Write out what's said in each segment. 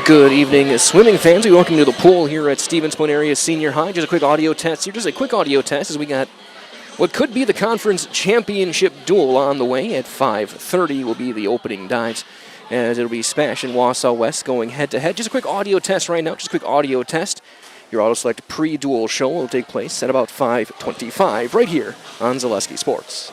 Good evening, swimming fans. We welcome you to the pool here at Stevens Point Area Senior High. Just a quick audio test here. Just a quick audio test as we got what could be the conference championship duel on the way. At 5:30 will be the opening dives, as it'll be SPASH and Wausau West going head-to-head. Just a quick audio test right now. Just a quick audio test. Your auto select pre-duel show will take place at about 5:25 right here on Zaleski Sports.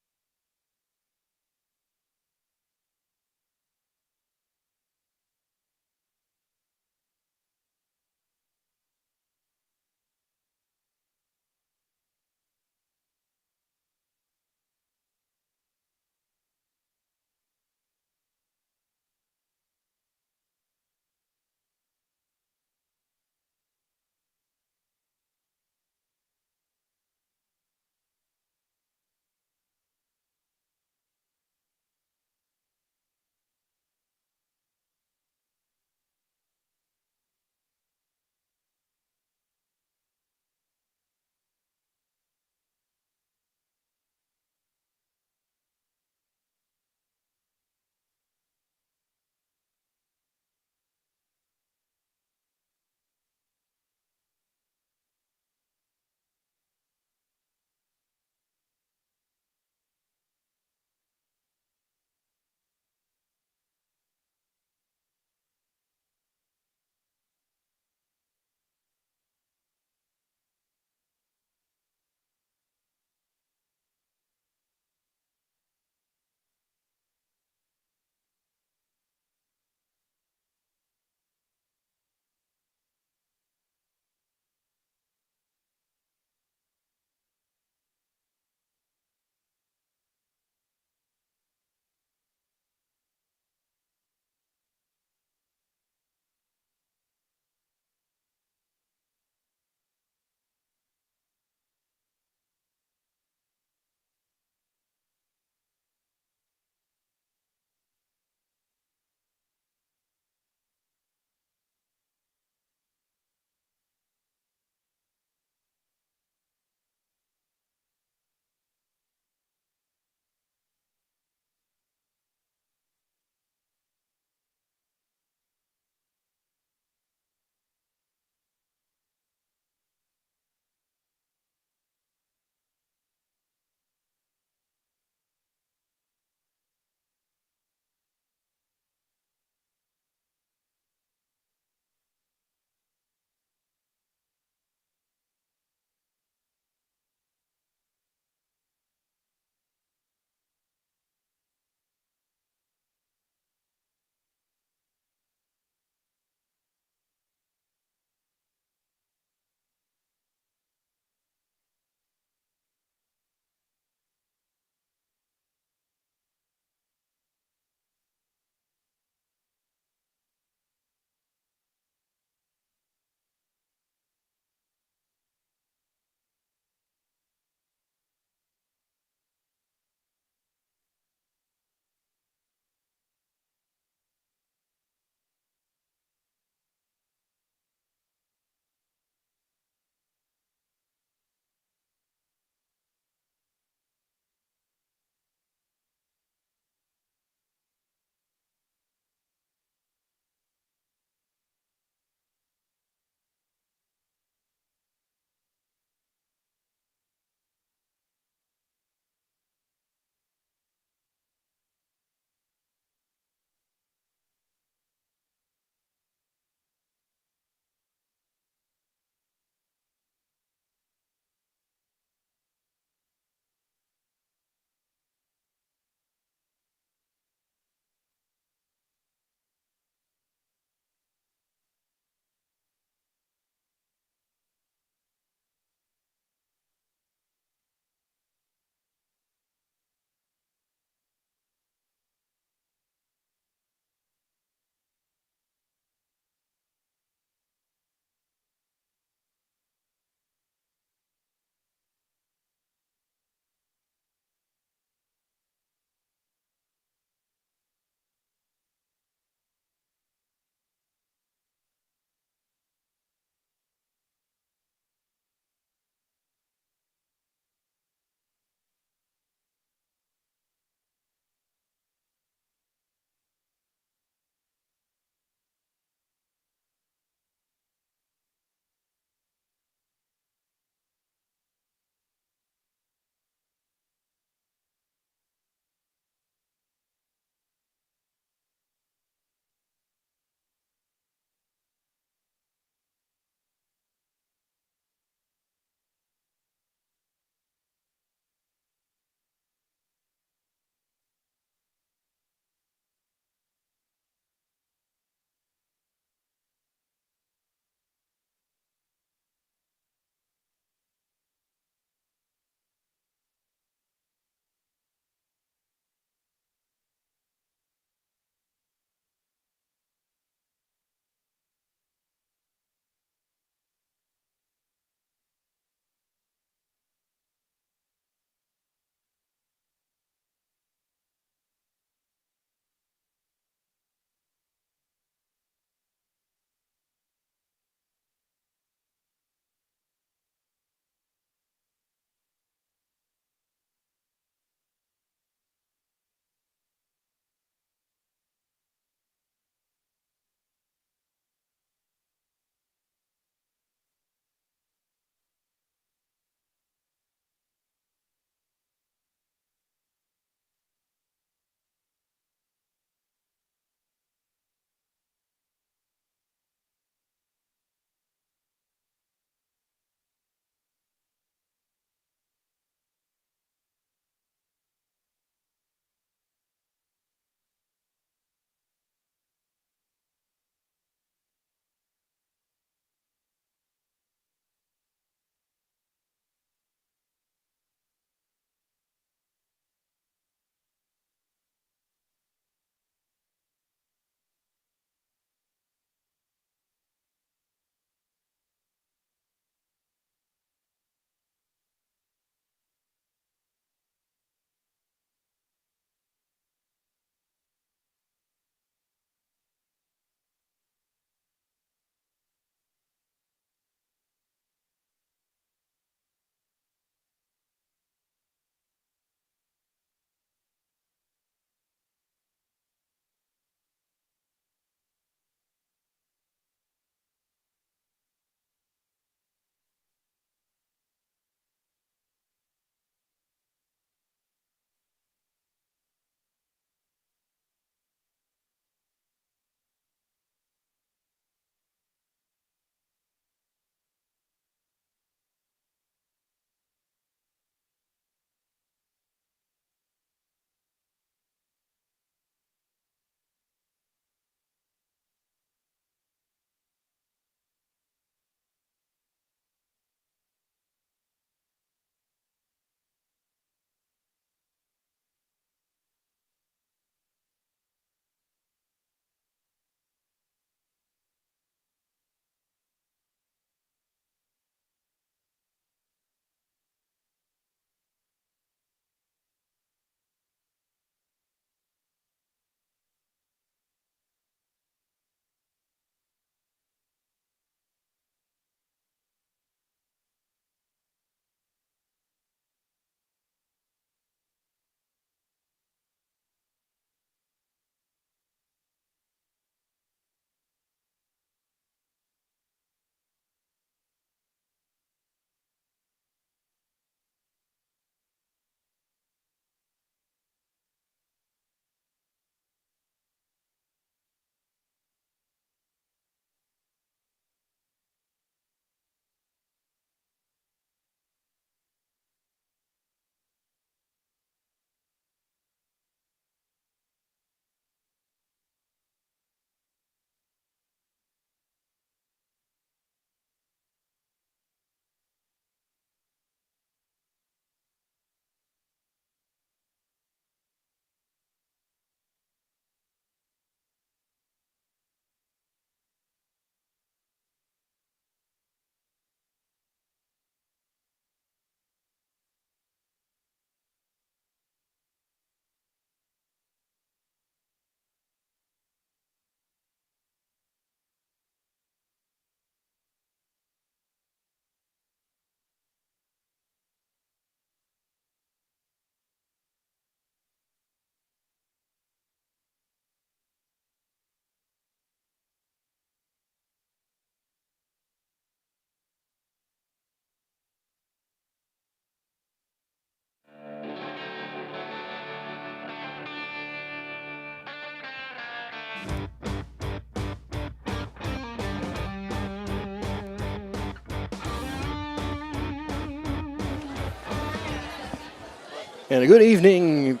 And a good evening,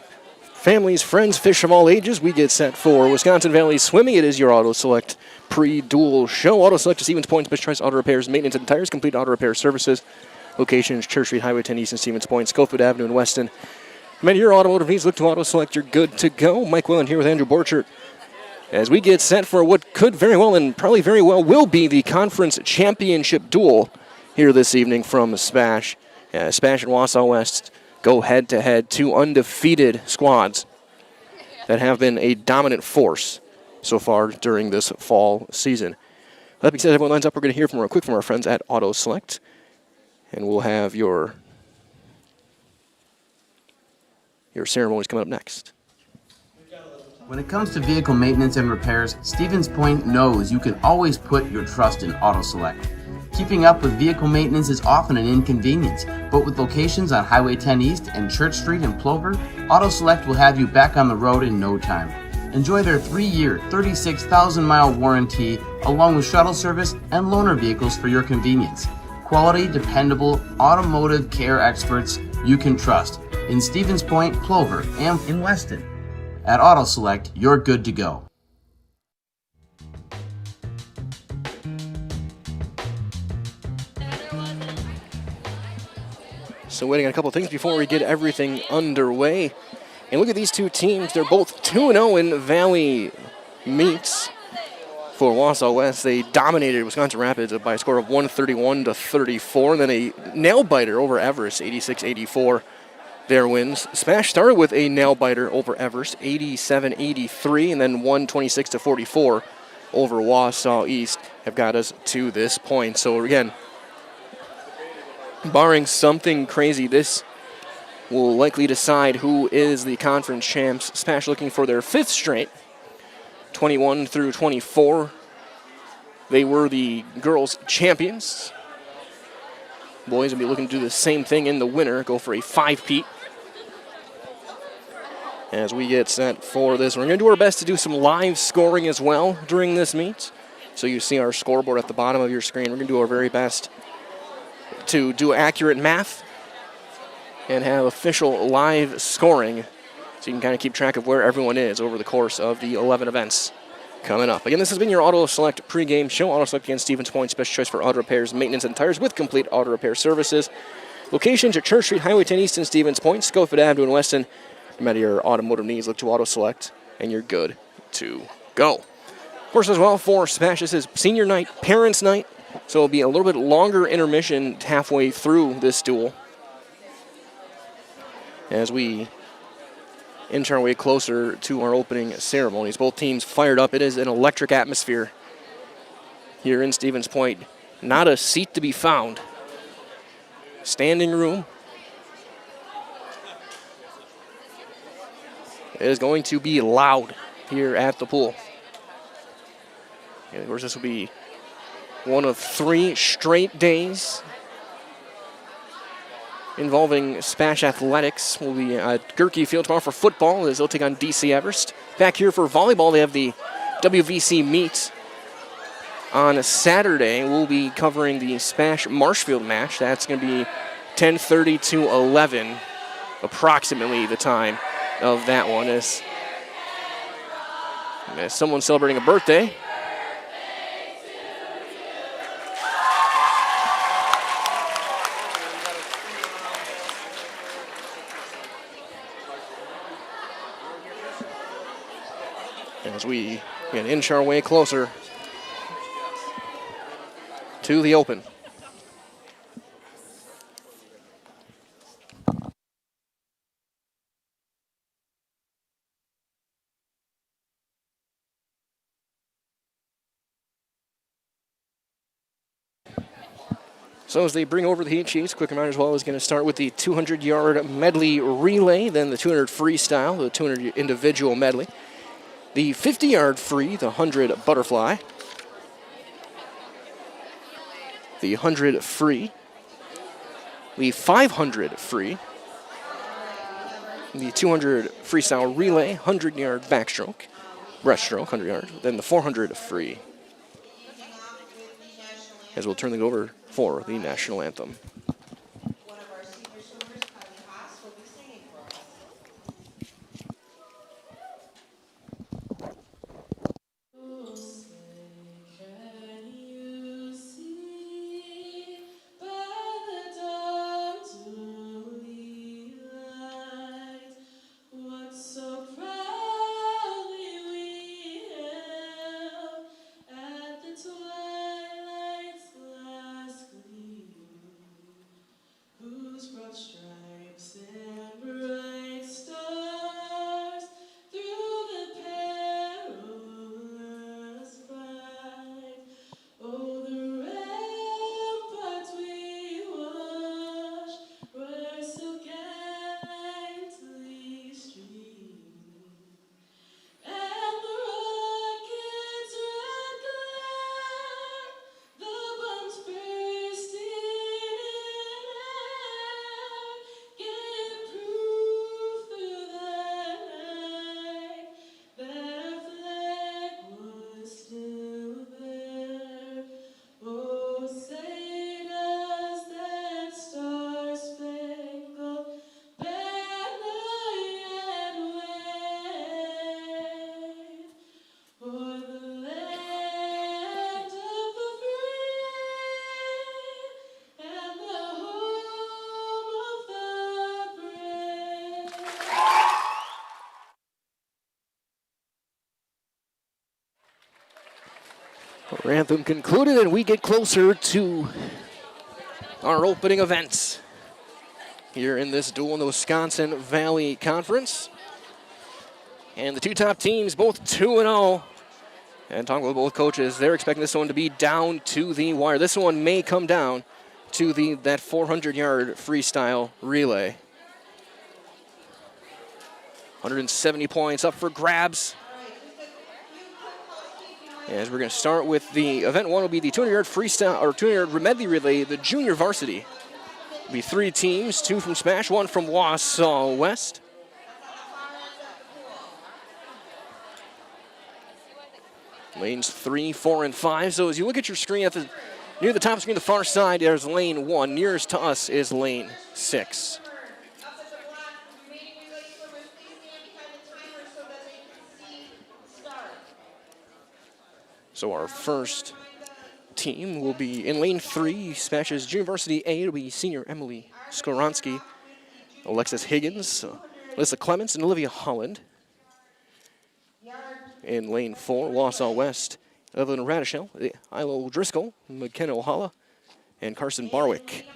families, friends, fish of all ages. We get set for Wisconsin Valley Swimming. It is your Auto Select pre-dual show. Auto Select is Stevens Point, Special Choice Auto Repairs, Maintenance and Tires, Complete Auto Repair Services. Locations, Church Street, Highway 10 East and Stevens Point, Schofield Avenue in Weston. Many of your automotive needs, look to Auto Select. You're good to go. Mike Willen here with Andrew Borchert as we get set for what could very well and probably very well will be the conference championship duel here this evening from SPASH. SPASH and Wausau West go head-to-head, two undefeated squads that have been a dominant force so far during this fall season. That being said, everyone lines up. We're going to hear from real quick from our friends at Auto Select, and we'll have your ceremonies coming up next. When it comes to vehicle maintenance and repairs, Stevens Point knows you can always put your trust in Auto Select. Keeping up with vehicle maintenance is often an inconvenience, but with locations on Highway 10 East and Church Street in Plover, Auto Select will have you back on the road in no time. Enjoy their 3-year, 36,000-mile warranty, along with shuttle service and loaner vehicles for your convenience. Quality, dependable, automotive care experts you can trust in Stevens Point, Plover, and in Weston. At Auto Select, you're good to go. So waiting on a couple of things before we get everything underway. And look at these two teams. They're both 2-0 in Valley meets. For Wausau West, they dominated Wisconsin Rapids by a score of 131-34. And then a nail-biter over Everest, 86-84. Their wins. SPASH started with a nail-biter over Everest, 87-83, and then 126-44 over Wausau East have got us to this point. So again, barring something crazy, this will likely decide who is the conference champs. SPASH looking for their 5th straight, 21 through 24. They were the girls' champions. Boys will be looking to do the same thing in the winter, go for a 5-peat. As we get set for this, we're going to do our best to do some live scoring as well during this meet. So you see our scoreboard at the bottom of your screen. We're going to do our very best to do accurate math and have official live scoring so you can kind of keep track of where everyone is over the course of the 11 events coming up. Again, this has been your Auto Select pregame show. Auto Select against Stevens Point, Special Choice for auto repairs, maintenance, and tires with complete auto repair services. Locations at Church Street, Highway 10 East and Stevens Point, Schofield Avenue in Weston. No matter your automotive needs, look to Auto Select, and you're good to go. Of course, as well, for SPASH, this is senior night, parents' night, so it'll be a little bit longer intermission halfway through this duel as we inch our way closer to our opening ceremonies. Both teams fired up. It is an electric atmosphere here in Stevens Point. Not a seat to be found. Standing room. It is going to be loud here at the pool. And of course, this will be one of 3 straight days involving SPASH athletics. We'll be at Gerke Field tomorrow for football as they'll take on DC Everest. Back here for volleyball, they have the WVC meet on Saturday. We'll be covering the SPASH Marshfield match. That's going to be 10:30 to 11, approximately the time of that one. As someone's celebrating a birthday. As we again inch our way closer to the open. So as they bring over the heat sheets, quick reminder as well is going to start with the 200-yard medley relay, then the 200 freestyle, the 200 individual medley, the 50-yard free, the 100 butterfly, the 100 free, the 500 free, the 200 freestyle relay, 100-yard backstroke, breaststroke, 100 yards. Then the 400 free. As we'll turn it over for the national anthem. One of our senior swimmers, Kylie Haas, will be singing for us. Oh, say, can you see by the dawn's early light what so proudly we hailed at the twilight's last gleam, whose broad stripes and bright stars through the perilous fight, oh, the ramparts we watched were so gallantly streamed, and the rocket's red glare, the bombs bursting in air, gave proof through the night that our flag was still there. Oh, say does that star-spangled banner yet wave o'er the land of the free and the home of the brave? Our anthem concluded, and we get closer to our opening events here in this duel in the Wisconsin Valley Conference. And the two top teams, both 2-0. And talking with both coaches, they're expecting this one to be down to the wire. This one may come down to that 400-yard freestyle relay. 170 points up for grabs. As we're going to start with the event one will be the 200-yard freestyle or 200-yard medley relay, the junior varsity. It'll be 3 teams, 2 from SPASH, 1 from Wausau West. Lanes 3, 4, and 5. So as you look at your screen, near the top of the screen, the far side, there's lane 1. Nearest to us is lane 6. So our first team will be in lane 3, SPASH's Junior Varsity A. It'll be senior Emily Skoronski, Alexis Higgins, Alyssa Clements, and Olivia Holland. In lane 4, Wausau West, Evelyn Radischel, Ilo Driscoll, McKenna Ohala, and Carson Barwick.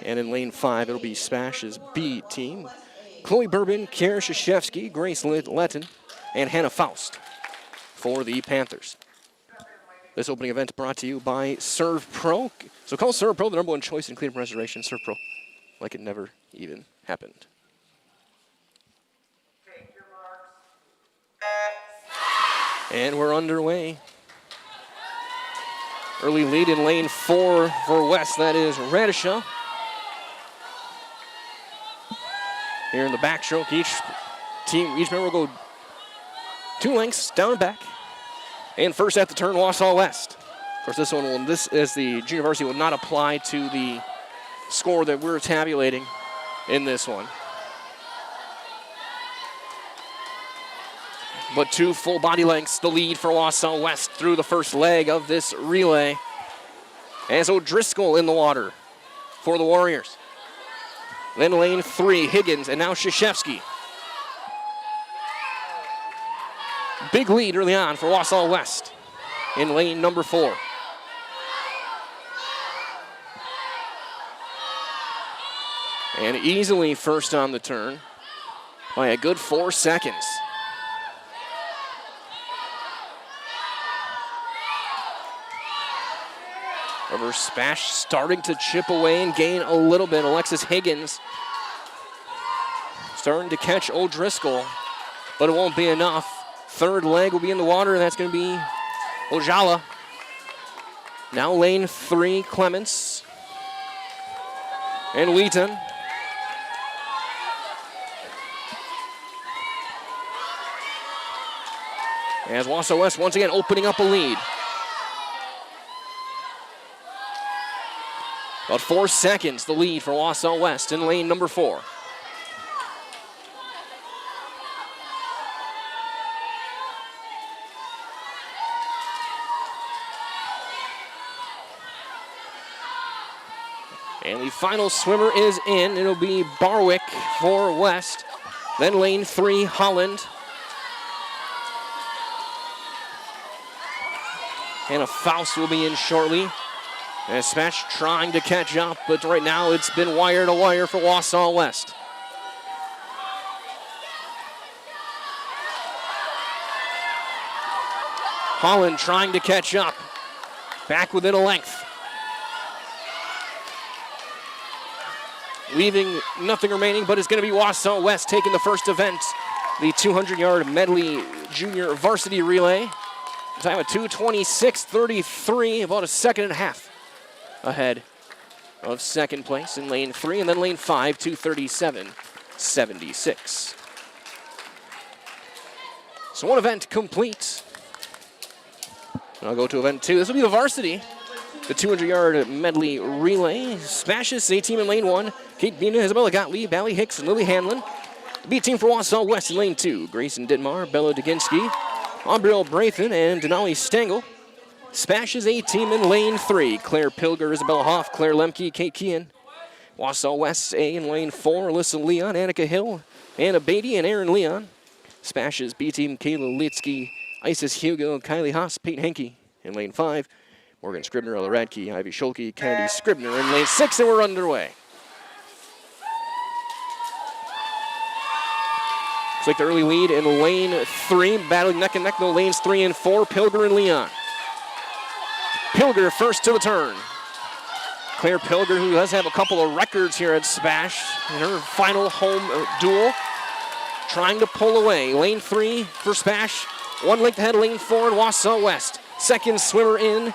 And in lane 5, it'll be SPASH's B team, Chloe Bourbon, Kara Shashevsky, Grace Letton, and Hannah Faust for the Panthers. This opening event brought to you by Serve Pro. So call Serve Pro the #1 choice in cleanup restoration. Serve Pro, like it never even happened. And we're underway. Early lead in lane 4 for West. That is Radisha. Here in the backstroke, each member will go 2 lengths down and back. And first at the turn, Wausau West. Of course, this is the junior varsity will not apply to the score that we're tabulating in this one. But 2 full body lengths, the lead for Wausau West through the first leg of this relay. As O'Driscoll in the water for the Warriors. Then lane 3, Higgins, and now Shashevsky. Big lead early on for Wausau West in lane number 4. And easily first on the turn by a good 4 seconds. However, SPASH starting to chip away and gain a little bit. Alexis Higgins starting to catch O'Driscoll, but it won't be enough. Third leg will be in the water, and that's going to be Ojala. Now lane 3, Clements and Wheaton. As Wausau West once again opening up a lead. About 4 seconds, the lead for Wausau West in lane number 4. And the final swimmer is in. It'll be Barwick for West. Then lane 3, Holland. Hannah Faust will be in shortly. And SPASH trying to catch up, but right now it's been wire to wire for Wausau West. Holland trying to catch up. Back within a length. Leaving nothing remaining, but it's going to be Wausau West taking the first event, the 200-yard medley junior varsity relay. Time of 2:26.33, about a second and a half ahead of second place in lane 3, and then lane 5, 2:37.76. So one event complete. And I'll go to event 2. This will be the varsity. The 200-yard medley relay. SPASH's A team in lane 1. Kate Bina, Isabella Gottlieb, Allie Hicks, and Lily Hanlon. The B team for Wausau West in lane 2. Grayson Ditmar, Bella Duginski, Aubriel Braithen, and Denali Stengel. SPASH's A team in lane 3. Claire Pilger, Isabella Hoff, Claire Lemke, Kate Kean. Wausau West A in lane 4. Alyssa Leon, Annika Hill, Anna Beatty, and Aaron Leon. SPASH's B team, Kayla Litsky, Isis Hugo, Kylie Haas, Pete Henke. In lane 5, Morgan Scribner, Ella Radke, Ivy Schulke, Kennedy Scribner. In lane 6, and we're underway. Looks like the early lead in lane 3, battling neck and neck, though lanes 3 and 4, Pilger and Leon. Pilger first to the turn. Claire Pilger, who does have a couple of records here at SPASH in her final home duel, trying to pull away. Lane 3 for SPASH, 1 length ahead of lane 4 in Wausau West. Second swimmer in,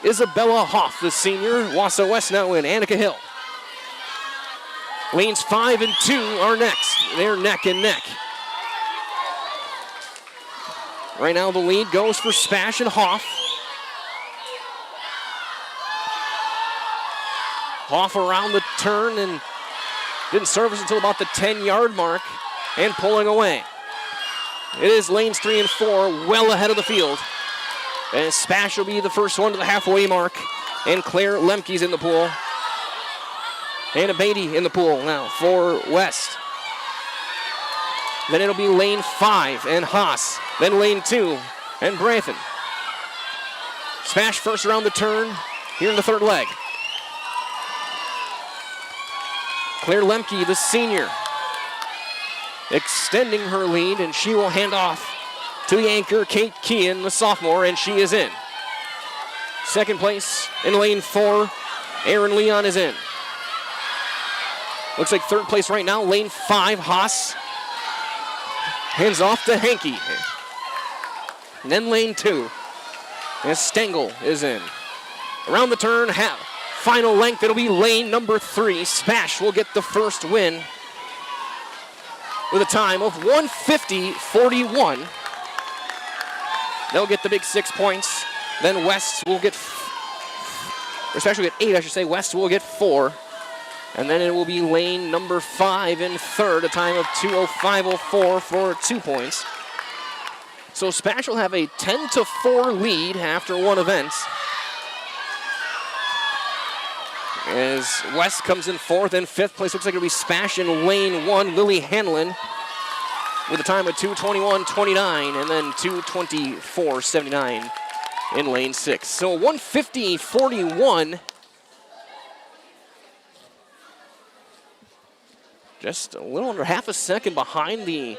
Isabella Hoff, the senior. Wausau West now in, Annika Hill. Lanes 5 and 2 are next. They're neck and neck. Right now the lead goes for SPASH and Hoff. Hoff around the turn and didn't service until about the 10-yard mark and pulling away. It is lanes 3 and 4 well ahead of the field. And SPASH will be the first one to the halfway mark. And Claire Lemke's in the pool. Anna Beatty in the pool now for West. Then it'll be lane 5 and Haas. Then lane 2 and Braithen. SPASH first around the turn here in the third leg. Claire Lemke, the senior, extending her lead, and she will hand off to the anchor, Kate Kean, the sophomore, and she is in. Second place in lane 4, Aaron Leon is in. Looks like third place right now, lane 5, Haas. Hands off to Henke. And then lane 2, and Stengel is in. Around the turn, final length, it'll be lane number 3. SPASH will get the first win with a time of 1:50.41. They'll get the big 6 points. Then West will get, or SPASH will get 8, I should say. West will get 4. And then it will be lane number 5 in third, a time of 2:05.04 for 2 points. So SPASH will have a 10-4 lead after one event. As West comes in 4th, and 5th place looks like it'll be SPASH in lane 1, Lily Hanlon, with a time of 2:21.29, and then 2:24.79 in lane 6. So 1:50.41. Just a little under half a second behind the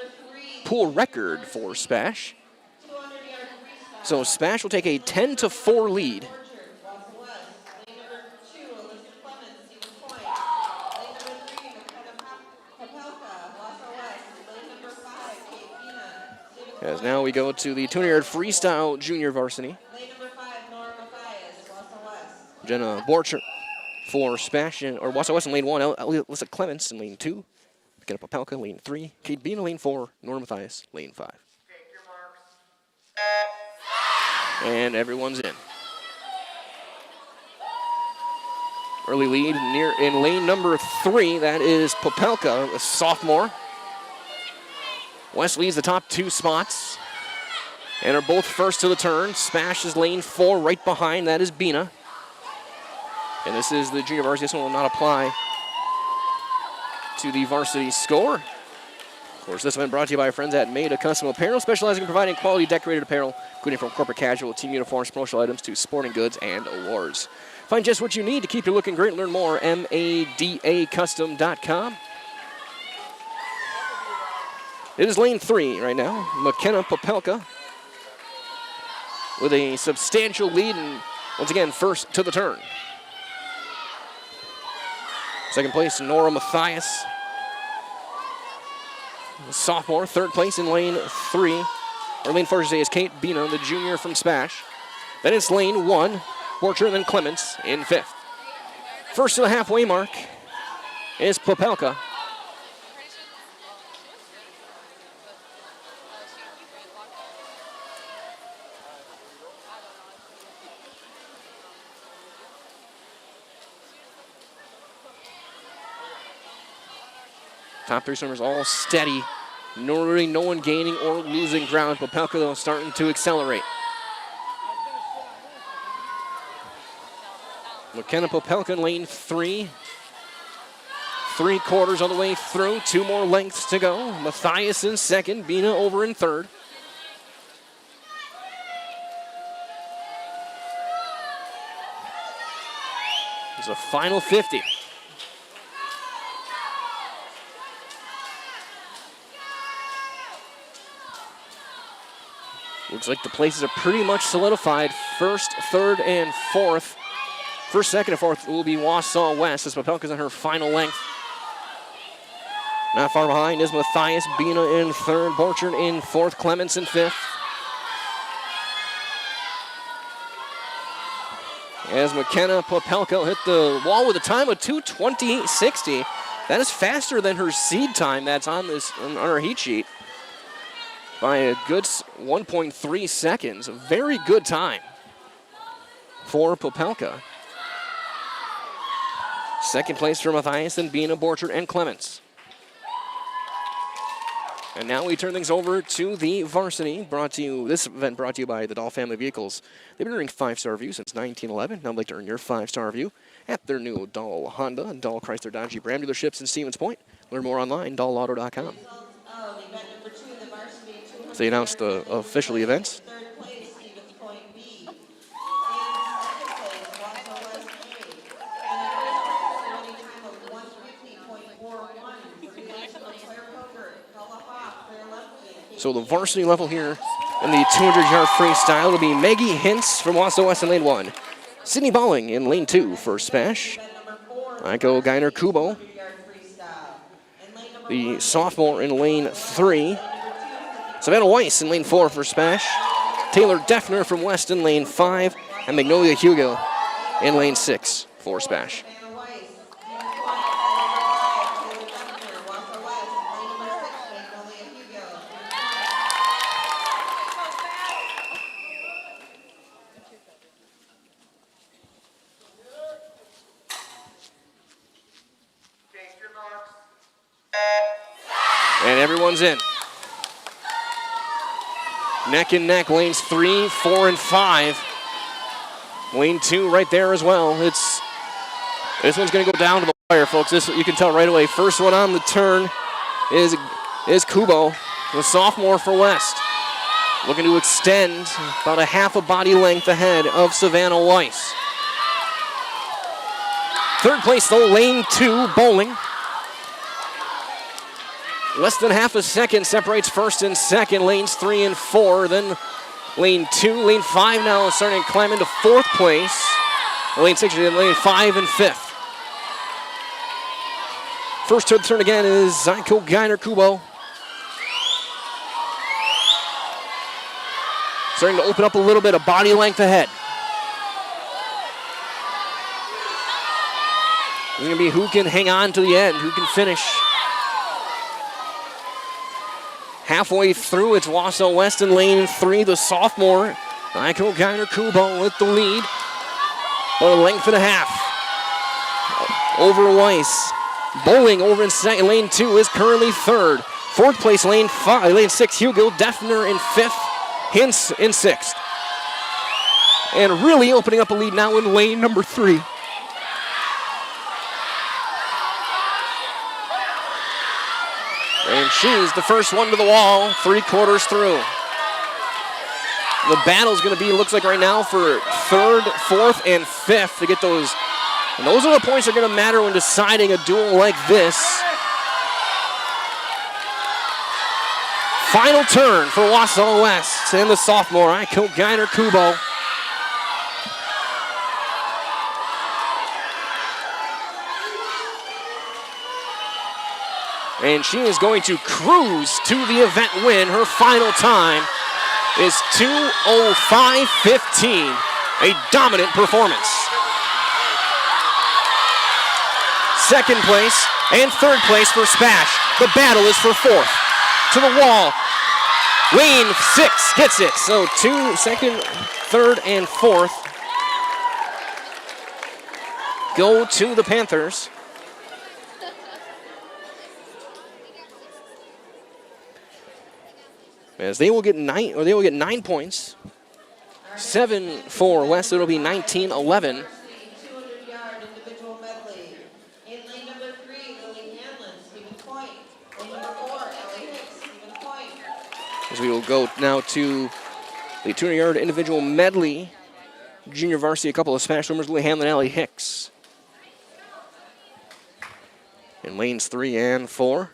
pool record for SPASH. So SPASH will take a 10-4 lead. As now we go to the 200-yard freestyle junior varsity. Lane number 5, Nora Mathias, Wausau West. Jenna Borcher for SPASH, or Wausau West in lane 1, Alyssa Clements in lane 2. Kenna Popelka, lane 3. Kate Bean, lane 4. Nora Mathias, lane 5. And everyone's in. Early lead near in lane number 3. That is Popelka, a sophomore. West leads the top 2 spots and are both first to the turn. SPASH is lane 4 right behind. That is Bina. And this is the junior varsity. This one will not apply to the varsity score. Of course, this event brought to you by our friends at Made a Custom Apparel, specializing in providing quality decorated apparel, including from corporate casual, team uniforms, promotional items, to sporting goods and awards. Find just what you need to keep you looking great. Learn more, madacustom.com. It is lane 3 right now. McKenna Popelka with a substantial lead and once again first to the turn. Second place, Nora Mathias, sophomore. Third place in lane 3, or lane 4 today, is Kate Bina, the junior from SPASH. Then it's lane 1, Borcher, and then Clements in 5th. First to the halfway mark is Popelka. Top 3 swimmers all steady. No one gaining or losing ground. Popelka, though, starting to accelerate. McKenna Popelka in lane 3. 3/4 of the way through. 2 more lengths to go. Mathias in second. Bina over in third. It's a final 50. Looks like the places are pretty much solidified. First, third, and fourth. First, second, and fourth will be Wausau West as Popelka's on her final length. Not far behind is Mathias, Bina in third, Borchard in fourth, Clements in 5th. As McKenna Popelka hit the wall with a time of 2:28.60. That is faster than her seed time that's on her heat sheet by a good 1.3 seconds. A very good time for Popelka. Second place for Mathias, then Bina, Borchard, and Clements. And now we turn things over to the varsity. This event brought to you by the Dahl Family Vehicles. They've been earning 5-star reviews since 1911. Now they'd like to earn your 5-star review at their new Dahl Honda and Dahl Chrysler Dodge Ram dealerships in Stevens Point. Learn more online, dahlauto.com. So they announced the official events. Third place, Stevens Point B. In second place, Wausau West A. And the first place, running time of 1:50.41 for the national Claire Coker, Paula Hoff, Claire Lefty. So the varsity level here in the 200-yard freestyle will be Maggie Hintz from Wausau West in lane 1. Sydney Balling in lane 2 for SPASH. Aiko Geiner-Kubo, the sophomore, in lane 3. Savannah Weiss in lane 4 for SPASH. Taylor Defner from West in lane 5. And Magnolia Hugo in lane 6 for SPASH. And everyone's in. Neck and neck, lanes 3, 4, and 5. Lane 2 right there as well. This one's going to go down to the wire, folks. This you can tell right away. First one on the turn is Kubo, the sophomore for West. Looking to extend about a half a body length ahead of Savannah Weiss. Third place, though, lane 2, Bowling. Less than half a second separates first and second, lanes 3 and 4. Then lane 2, lane 5 now is starting to climb into fourth place. Lane 6, lane 5 and 5th. First to the turn again is Aiko Geiner-Kubo. Starting to open up a little bit, a body length ahead. It's going to be who can hang on to the end, who can finish. Halfway through, it's Wausau West in lane 3, the sophomore Michael Geiner-Kubo with the lead. About a length and a half. Over Weiss. Bowling over in second. Lane 2 is currently third. Fourth place, lane 6, Hugo Defner in fifth. Hintz in sixth. And really opening up a lead now in lane number 3. And she's the first one to the wall, 3/4 through. The battle's going to be, looks like right now, for third, fourth, and fifth to get those. And those are the points that are going to matter when deciding a duel like this. Final turn for Wausau West and the sophomore, Michael Geiner-Kubo. And she is going to cruise to the event win. Her final time is 2:05.15. A dominant performance. Second place and third place for SPASH. The battle is for fourth. To the wall. Lane 6 gets it. So second, third, and fourth go to the Panthers. As they will get 9 points. 7 for West. It'll be 19-11. 200-yard individual medley. In lane number 3, Lily Hanlon, Stephen Point. Lane number 4, Ellie Hicks, Stephen Point. As we will go now to the 200-yard individual medley. Junior varsity, a couple of SPASH numbers, Lily Hanlon, Ellie Hicks. In lanes 3 and 4.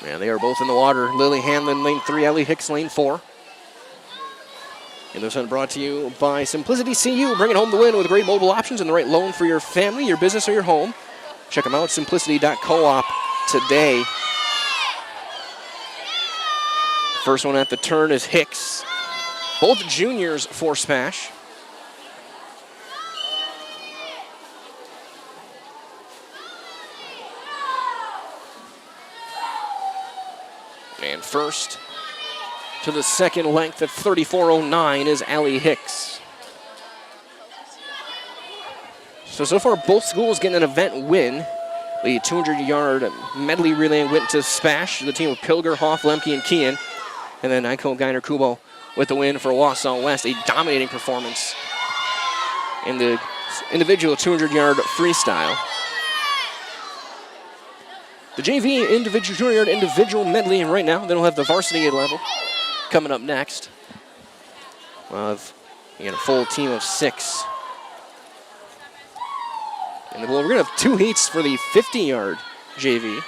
And they are both in the water. Lily Hanlon, lane 3, Ellie Hicks, lane 4. And this one brought to you by Simplicity CU, bringing home the win with great mobile options and the right loan for your family, your business, or your home. Check them out, simplicity.coop today. First one at the turn is Hicks. Both juniors for SPASH. And first to the second length at 34.09 is Allie Hicks. So far both schools getting an event win. The 200-yard medley relay went to SPASH, the team of Pilger, Hoff, Lemke, and Kean. And then Michael Geiner-Kubo with the win for Wausau West, a dominating performance in the individual 200-yard freestyle. The JV individual 200-yard individual medley right now. Then we'll have the varsity level coming up next. We'll have a full team of 6. And we're going to have 2 heats for the 50-yard JV.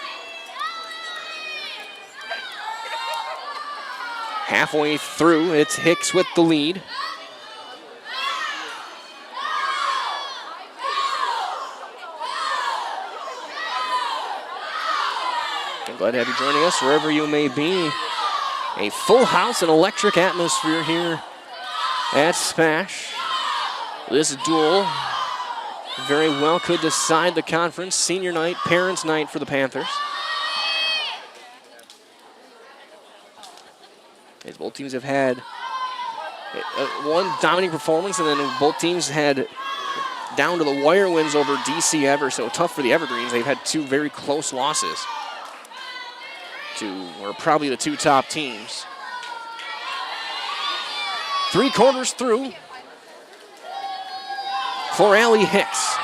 Halfway through, it's Hicks with the lead. I'm glad to have you joining us wherever you may be. A full house and electric atmosphere here at SPASH. This duel very well could decide the conference. Senior night, parents' night for the Panthers. As both teams have had one dominating performance, and then both teams had down to the wire wins over DC Ever, so tough for the Evergreens. They've had 2 very close losses to, or probably the 2 top teams. 3/4 through for Allie Hicks.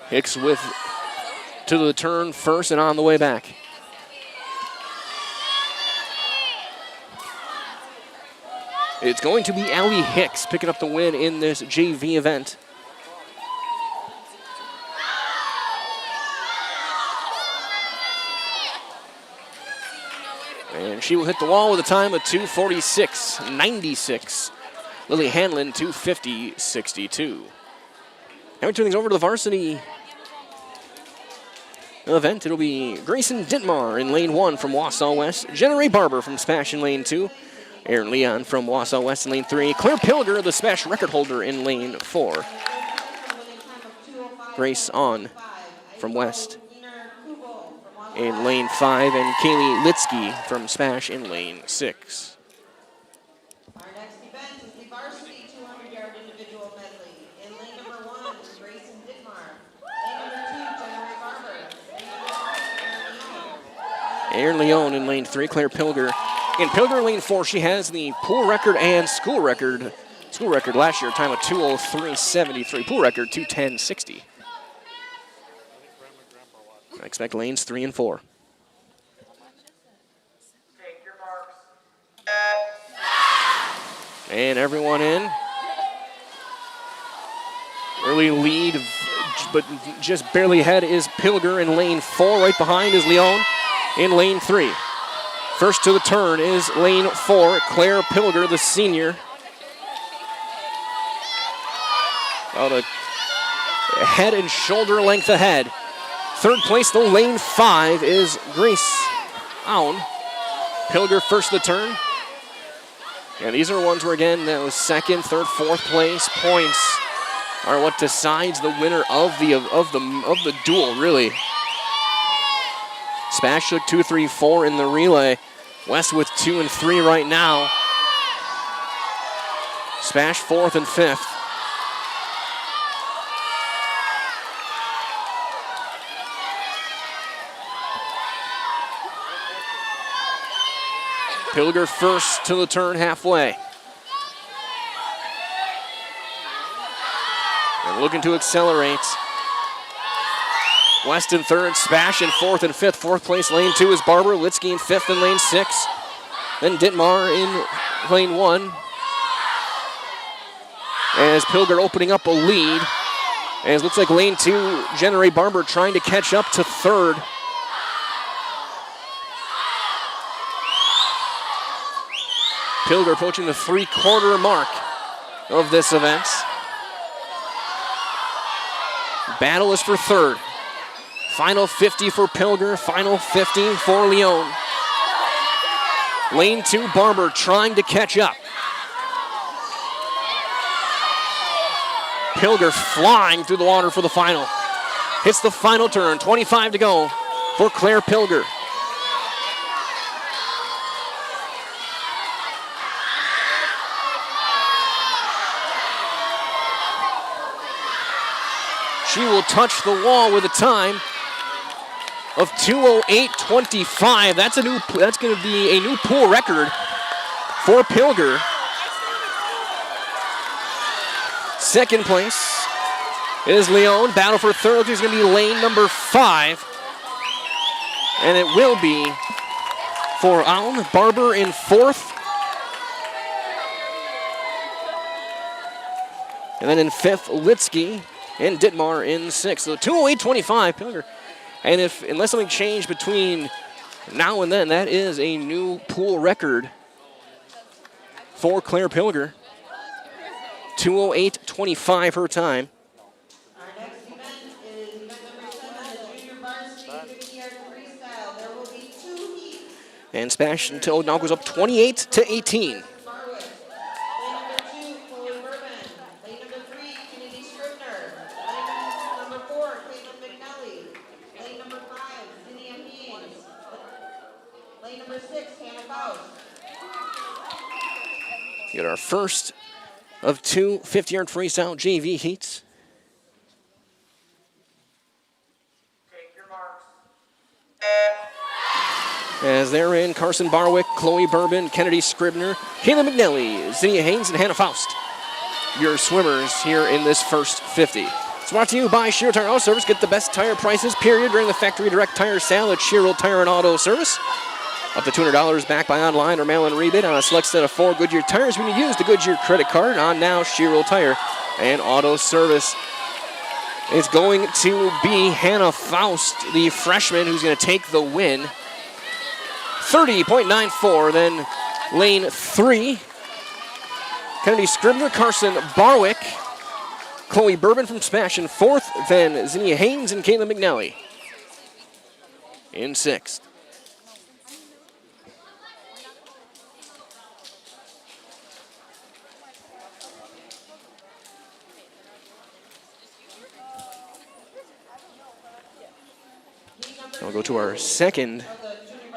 Hicks with to the turn first and on the way back. It's going to be Allie Hicks picking up the win in this JV event. And she will hit the wall with a time of 2:46.96. Lily Hanlon, 2:50.62. Now we turn things over to the varsity event. It'll be Grayson Dittmar in lane 1 from Wausau West. Jenna Ray Barber from SPASH in lane 2. Aaron Leon from Wausau West in lane 3. Claire Pilger, the SPASH record holder, in lane 4. Grace on from West in lane 5, and Kaylee Litsky from SPASH in lane 6. Our next event is the varsity 200-yard individual medley. In lane number 1 is Grayson Dittmar. Lane number 2, Jenna Ray Barber. Lane number 3, Aaron Leon in lane 3, Claire Pilger. In Pilger in lane 4, she has the pool record and school record. School record last year, time of 2:03.73. Pool record 2:10.60. I expect lanes 3 and 4. And everyone in. Early lead, but just barely ahead is Pilger in lane 4. Right behind is Leon in lane 3. First to the turn is lane 4, Claire Pilger, the senior. About a head and shoulder length ahead. Third place, though, lane 5 is Grace Aun. Pilger first to the turn. And these are ones where, again, that was second, third, fourth place points are what decides the winner of the duel, really. SPASH took 2, 3, 4 in the relay. West with 2 and 3 right now. SPASH 4th and 5th. Pilger first to the turn halfway. And looking to accelerate. West in third, SPASH in 4th and 5th. 4th place, lane 2 is Barber. Litsky in 5th and lane 6. Then Dittmar in lane 1. As Pilger opening up a lead. As it looks like lane 2, Jenna Ray Barber trying to catch up to third. Pilger approaching the 3/4 mark of this event. Battle is for third. Final 50 for Pilger, final 50 for Leon. Lane 2, Barber trying to catch up. Pilger flying through the water for the final. Hits the final turn, 25 to go for Claire Pilger. She will touch the wall with a time of 2:08.25. That's going to be a new pool record for Pilger. Second place is Leon. Battle for third is going to be lane number 5. And it will be for Aun. Barber in 4th. And then in 5th, Litsky. And Dittmar in 6th. So 2:08.25, Pilger. And unless something changed between now and then, that is a new pool record for Claire Pilger. 2:08.25 her time. Our next event is event number 7, the junior varsity 50-yard freestyle. There will be 2 heats. And SPASH until now goes up 28-18. Get our first of 2 50-yard freestyle JV heats. Take your marks. As they're in, Carson Barwick, Chloe Bourbon, Kennedy Scribner, Kayla McNelly, Zinnia Haynes, and Hannah Faust. Your swimmers here in this first 50. It's brought to you by Shearer Tire Auto Service. Get the best tire prices, period, during the factory direct tire sale at Shearer Tire and Auto Service. Up to $200 back by online or mail-in rebate on a select set of 4 Goodyear tires when you use the Goodyear credit card on now Shearer Tire and Auto Service. It's going to be Hannah Faust, the freshman, who's going to take the win. 30.94, then lane 3. Kennedy Scribner, Carson Barwick, Chloe Bourbon from SPASH in fourth, then Zinnia Haynes and Caitlin McNally in sixth. We'll go to our second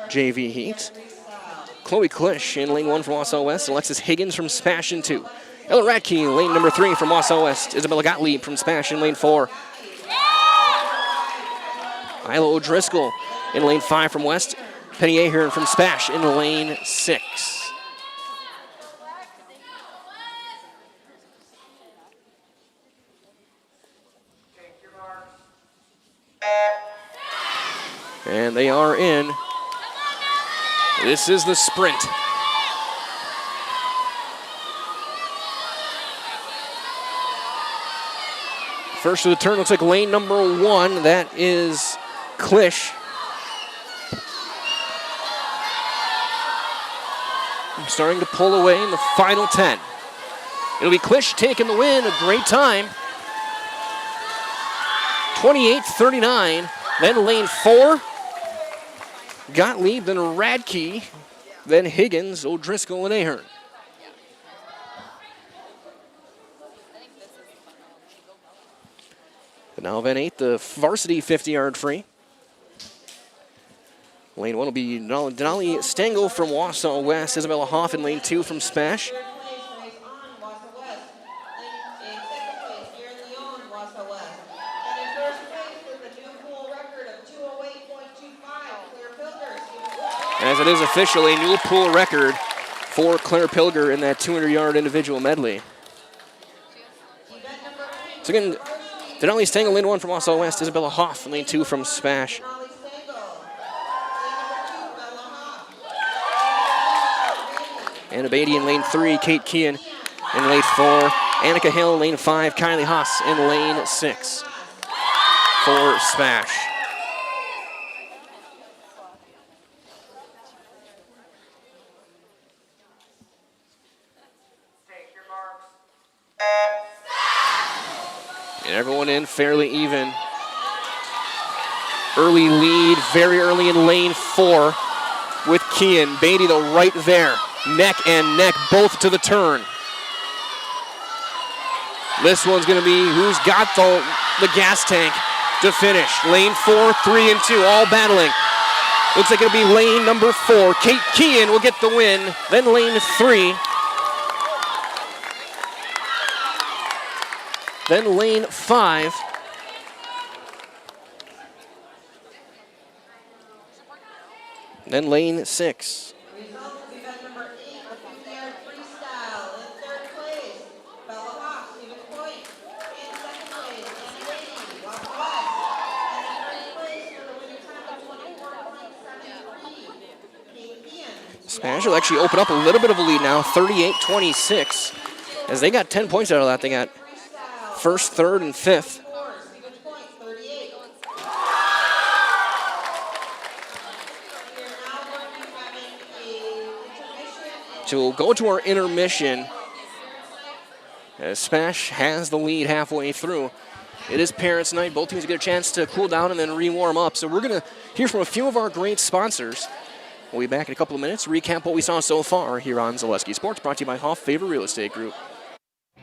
JV heat. Chloe Klisch in lane 1 from Wausau West. Alexis Higgins from SPASH in 2. Ella Radke, lane number 3 from Wausau West. Isabella Gottlieb from SPASH in lane 4. Isla O'Driscoll in lane 5 from West. Penny Ahern from SPASH in lane 6. And they are in. This is the sprint. First of the turn looks like lane number 1. That is Klisch. Starting to pull away in the final 10. It'll be Klisch taking the win. A great time. 28:39. Then lane 4. Gottlieb, then Radke, then Higgins, O'Driscoll, and Ahern. But now event 8, the varsity 50-yard free. Lane 1 will be Denali Stengel from Wausau West, Isabella Hoff in lane 2 from SPASH. As it is officially a new pool record for Claire Pilger in that 200-yard individual medley. So again, Denali Stengel, lane 1 from Wausau West, Isabella Hoff in lane 2 from SPASH. Anna Beatty in lane 3, Kate Kean in lane 4, Annika Hill in lane 5, Kylie Haas in lane 6 for SPASH. And everyone in fairly even. Early lead, very early in lane 4 with Kean. Beatty though right there. Neck and neck, both to the turn. This one's gonna be who's got the gas tank to finish. Lane 4, 3 and 2, all battling. Looks like it'll be lane number 4. Kate Kean will get the win. Then lane 3. Then lane 5. Then lane 6. Results of event number 8, the 50-yard freestyle. In third place, Bella Hawk, Stevens Point. In second place, Annie Beatty, Wausau West. And in third place for the winning time of 24.73, Kate Kean. SPASH will actually open up a little bit of a lead now, 38-26. As they got 10 points out of that, they got first, third, and fifth. Stevens Point, 38. So we'll go to our intermission as SPASH has the lead halfway through. It is Parents' Night. Both teams get a chance to cool down and then re-warm up. So we're going to hear from a few of our great sponsors. We'll be back in a couple of minutes, recap what we saw so far here on Zaleski Sports, brought to you by Hoff Favor Real Estate Group.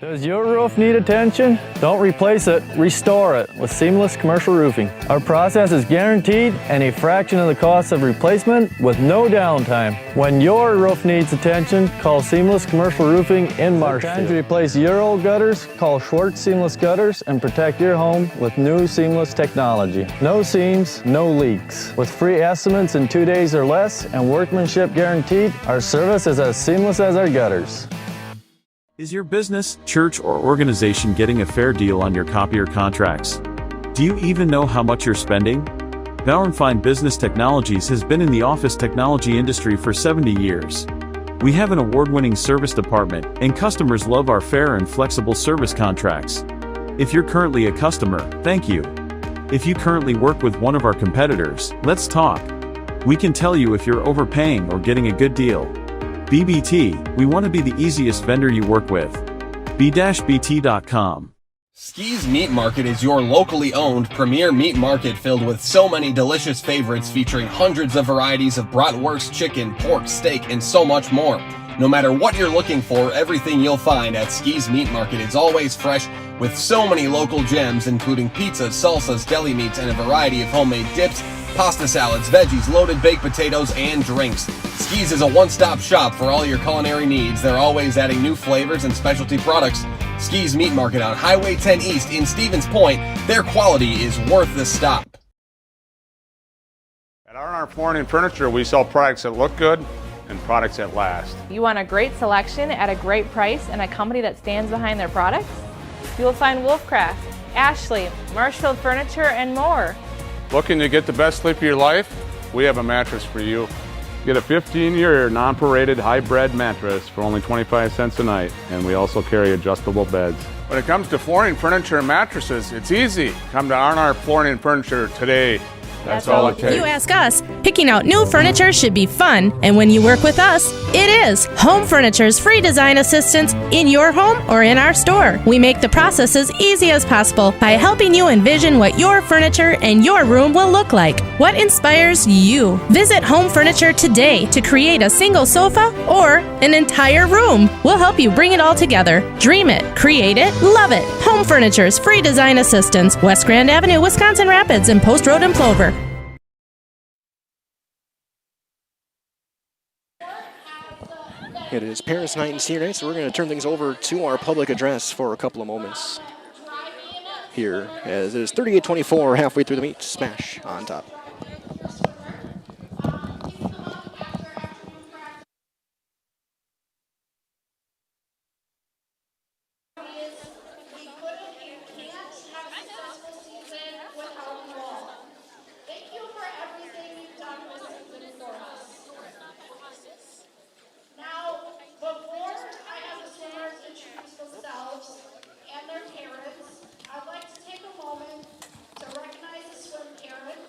Does your roof need attention? Don't replace it, restore it with Seamless Commercial Roofing. Our process is guaranteed and a fraction of the cost of replacement with no downtime. When your roof needs attention, call Seamless Commercial Roofing in Marshfield. Time to replace your old gutters, call Schwartz Seamless Gutters and protect your home with new seamless technology. No seams, no leaks. With free estimates in 2 days or less and workmanship guaranteed, our service is as seamless as our gutters. Is your business, church, or organization getting a fair deal on your copier contracts? Do you even know how much you're spending? Bauernfeind Business Technologies has been in the office technology industry for 70 years. We have an award-winning service department, and customers love our fair and flexible service contracts. If you're currently a customer, thank you. If you currently work with one of our competitors, let's talk. We can tell you if you're overpaying or getting a good deal. BBT, we want to be the easiest vendor you work with. B-BT.com. Ski's Meat Market is your locally owned premier meat market filled with so many delicious favorites featuring hundreds of varieties of bratwurst, chicken, pork, steak, and so much more. No matter what you're looking for, everything you'll find at Ski's Meat Market is always fresh with so many local gems including pizzas, salsas, deli meats, and a variety of homemade dips, pasta salads, veggies, loaded baked potatoes, and drinks. Ski's is a one-stop shop for all your culinary needs. They're always adding new flavors and specialty products. Ski's Meat Market on Highway 10 East in Stevens Point. Their quality is worth the stop. At R&R Flooring and Furniture, we sell products that look good and products that last. You want a great selection at a great price and a company that stands behind their products? You will find Wolfcraft, Ashley, Marshfield Furniture, and more. Looking to get the best sleep of your life? We have a mattress for you. Get a 15-year non-paraded hybrid mattress for only 25 cents a night, and we also carry adjustable beds. When it comes to flooring, furniture, and mattresses, it's easy. Come to R&R Flooring and Furniture today. That's all it takes. You ask us, picking out new furniture should be fun, and when you work with us, it is. Home Furniture's free design assistance in your home or in our store. We make the process as easy as possible by helping you envision what your furniture and your room will look like. What inspires you? Visit Home Furniture today to create a single sofa or an entire room. We'll help you bring it all together. Dream it, create it, love it. Home Furniture's free design assistance, West Grand Avenue, Wisconsin Rapids, and Post Road in Plover. It is Paris night and senior night, so we're going to turn things over to our public address for a couple of moments here, as it is 38-24 halfway through the meet. SPASH on top. I'd like to take a moment to recognize the swim parent,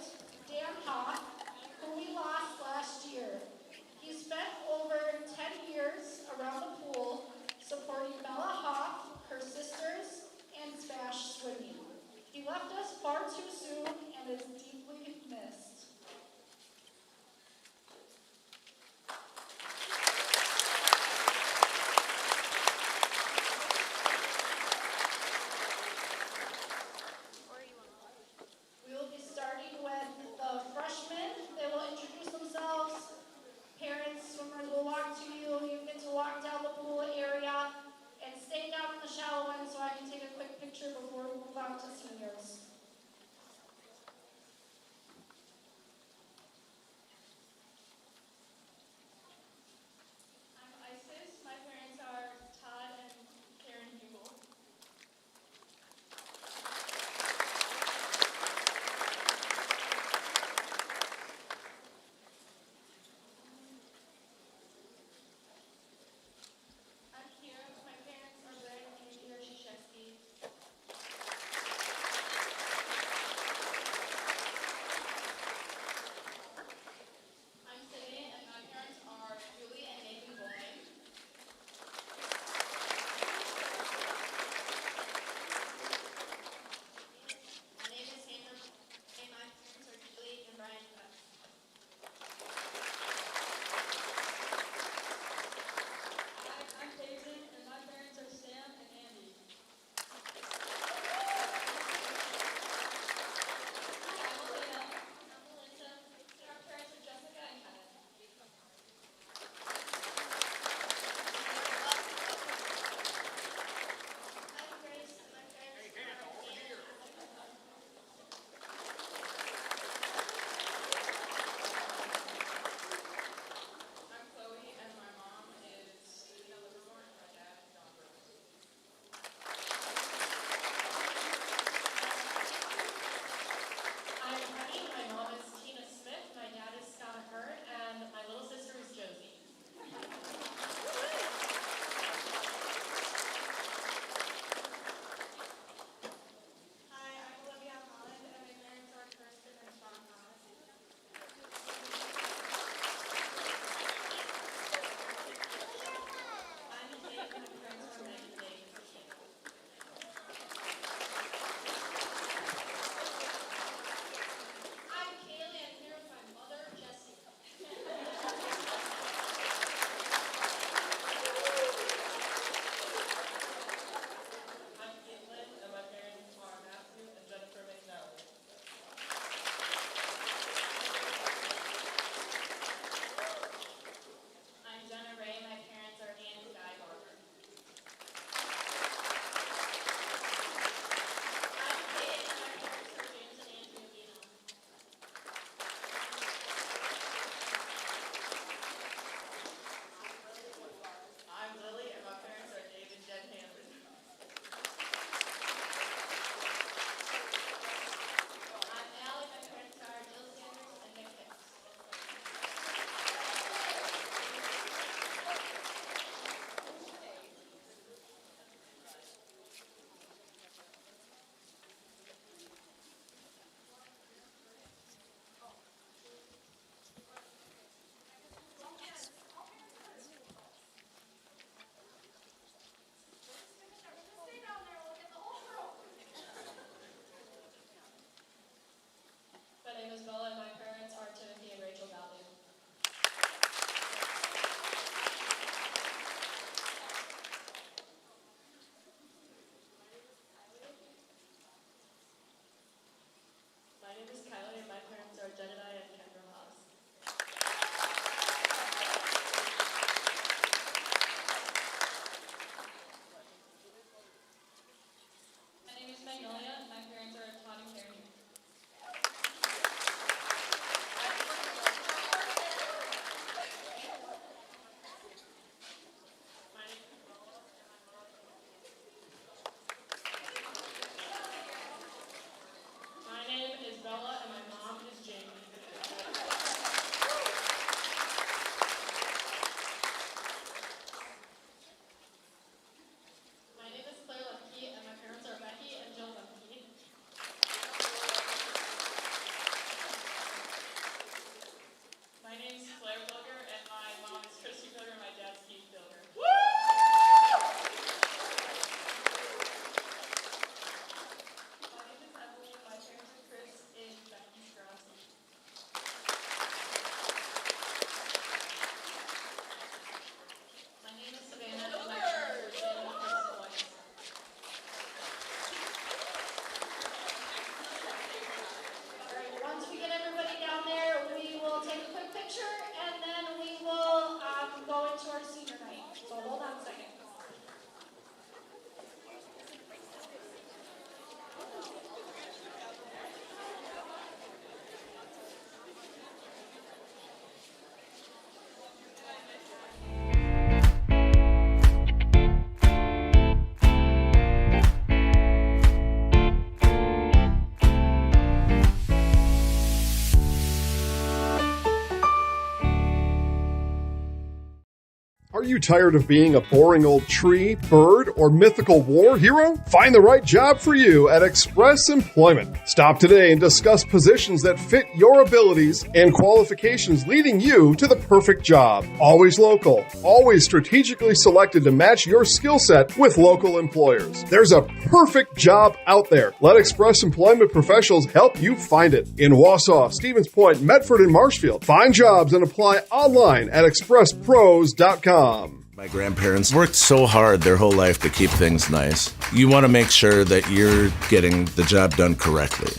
Are you tired of being a boring old tree, bird, or mythical war hero? Find the right job for you at Express Employment. Stop today and discuss positions that fit your abilities and qualifications, leading you to the perfect job. Always local, always strategically selected to match your skill set with local employers. There's a perfect job out there. Let Express Employment professionals help you find it. In Wausau, Stevens Point, Medford, and Marshfield. Find jobs and apply online at expresspros.com. My grandparents worked so hard their whole life to keep things nice. You want to make sure that you're getting the job done correctly.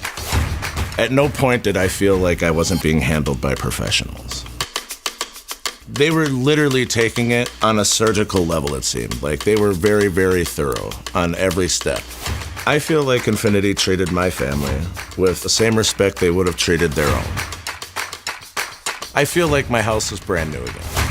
At no point did I feel like I wasn't being handled by professionals. They were literally taking it on a surgical level, it seemed. Like they were very, very thorough on every step. I feel like Infinity treated my family with the same respect they would have treated their own. I feel like my house is brand new again.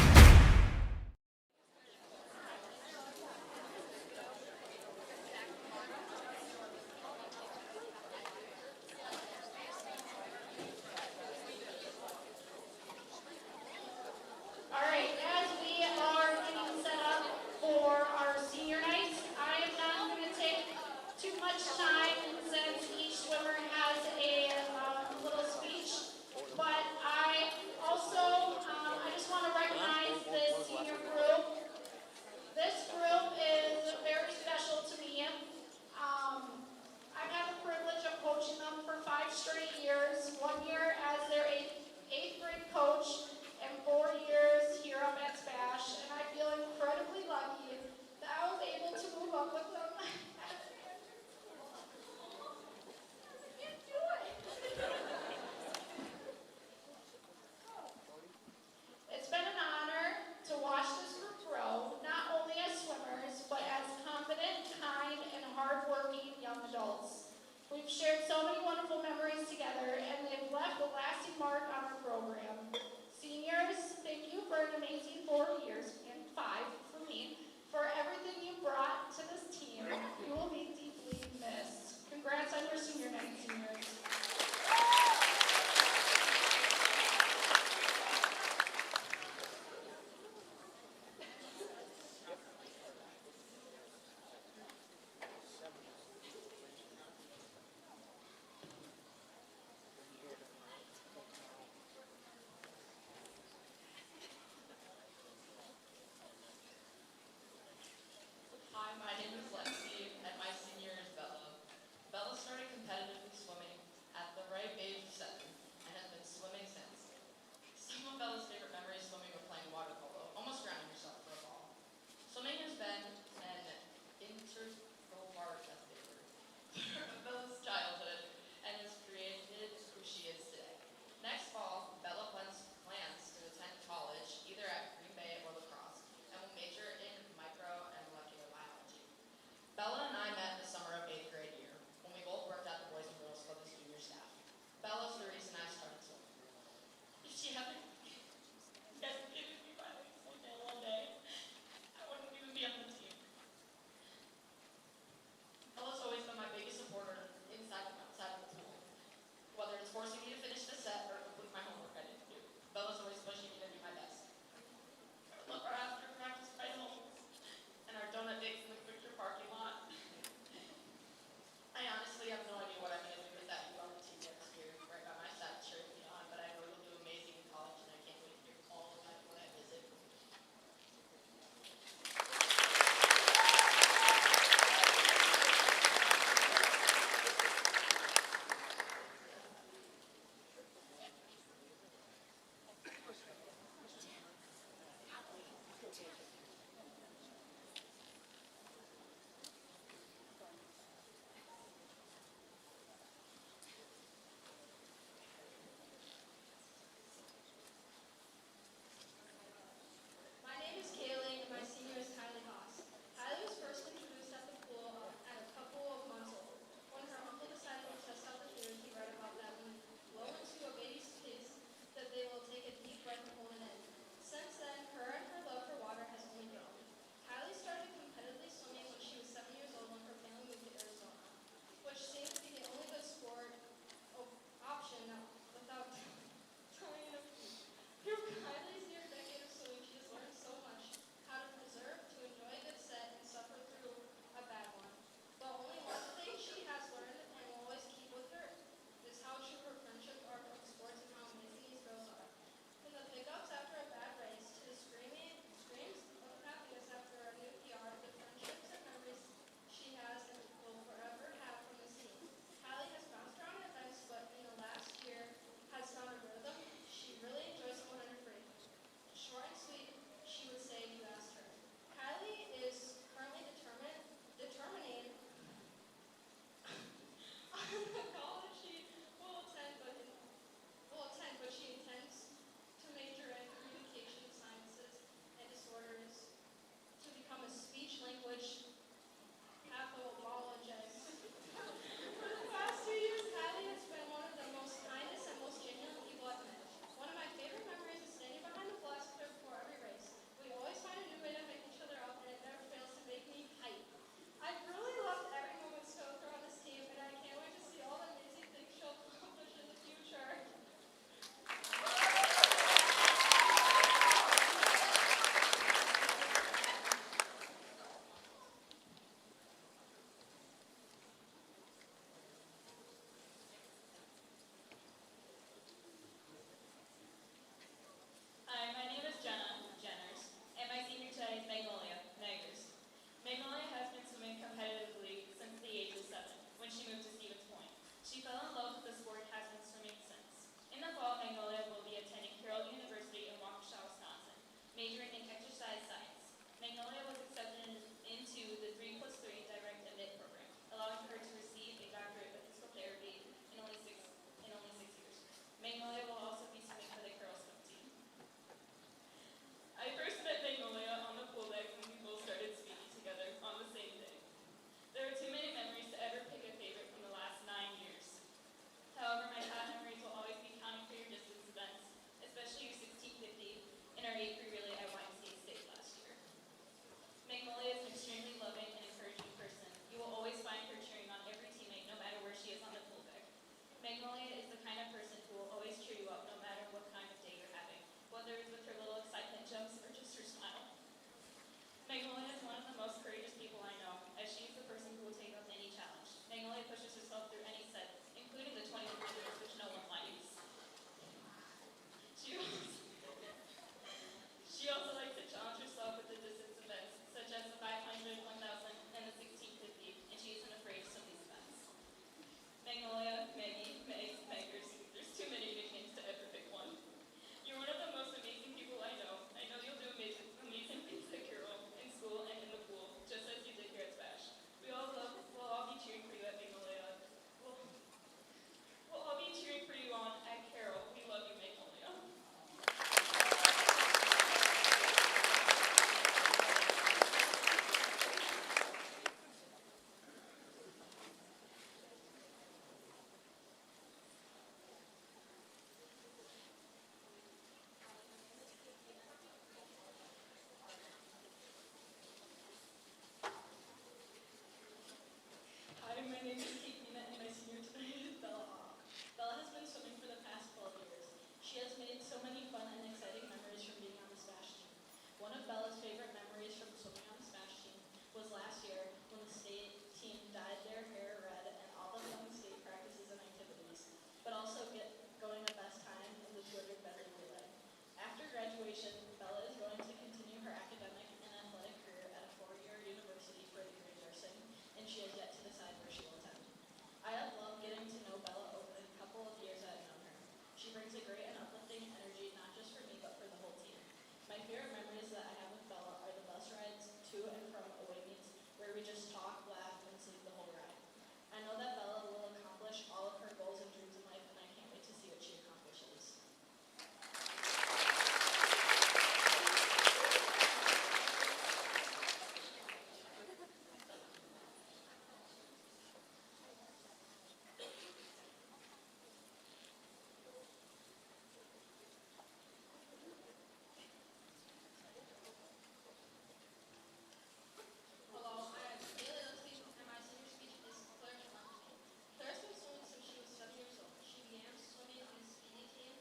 where we just talk, laugh, and sleep the whole ride. I know that Bella will accomplish all of her goals and dreams in life, and I can't wait to see what she accomplishes. Hello, I am Bailey Lipsy, and my senior speech is Claire Schwartzman. Claire's been swimming since she was 7 years old. She began swimming on the speedy team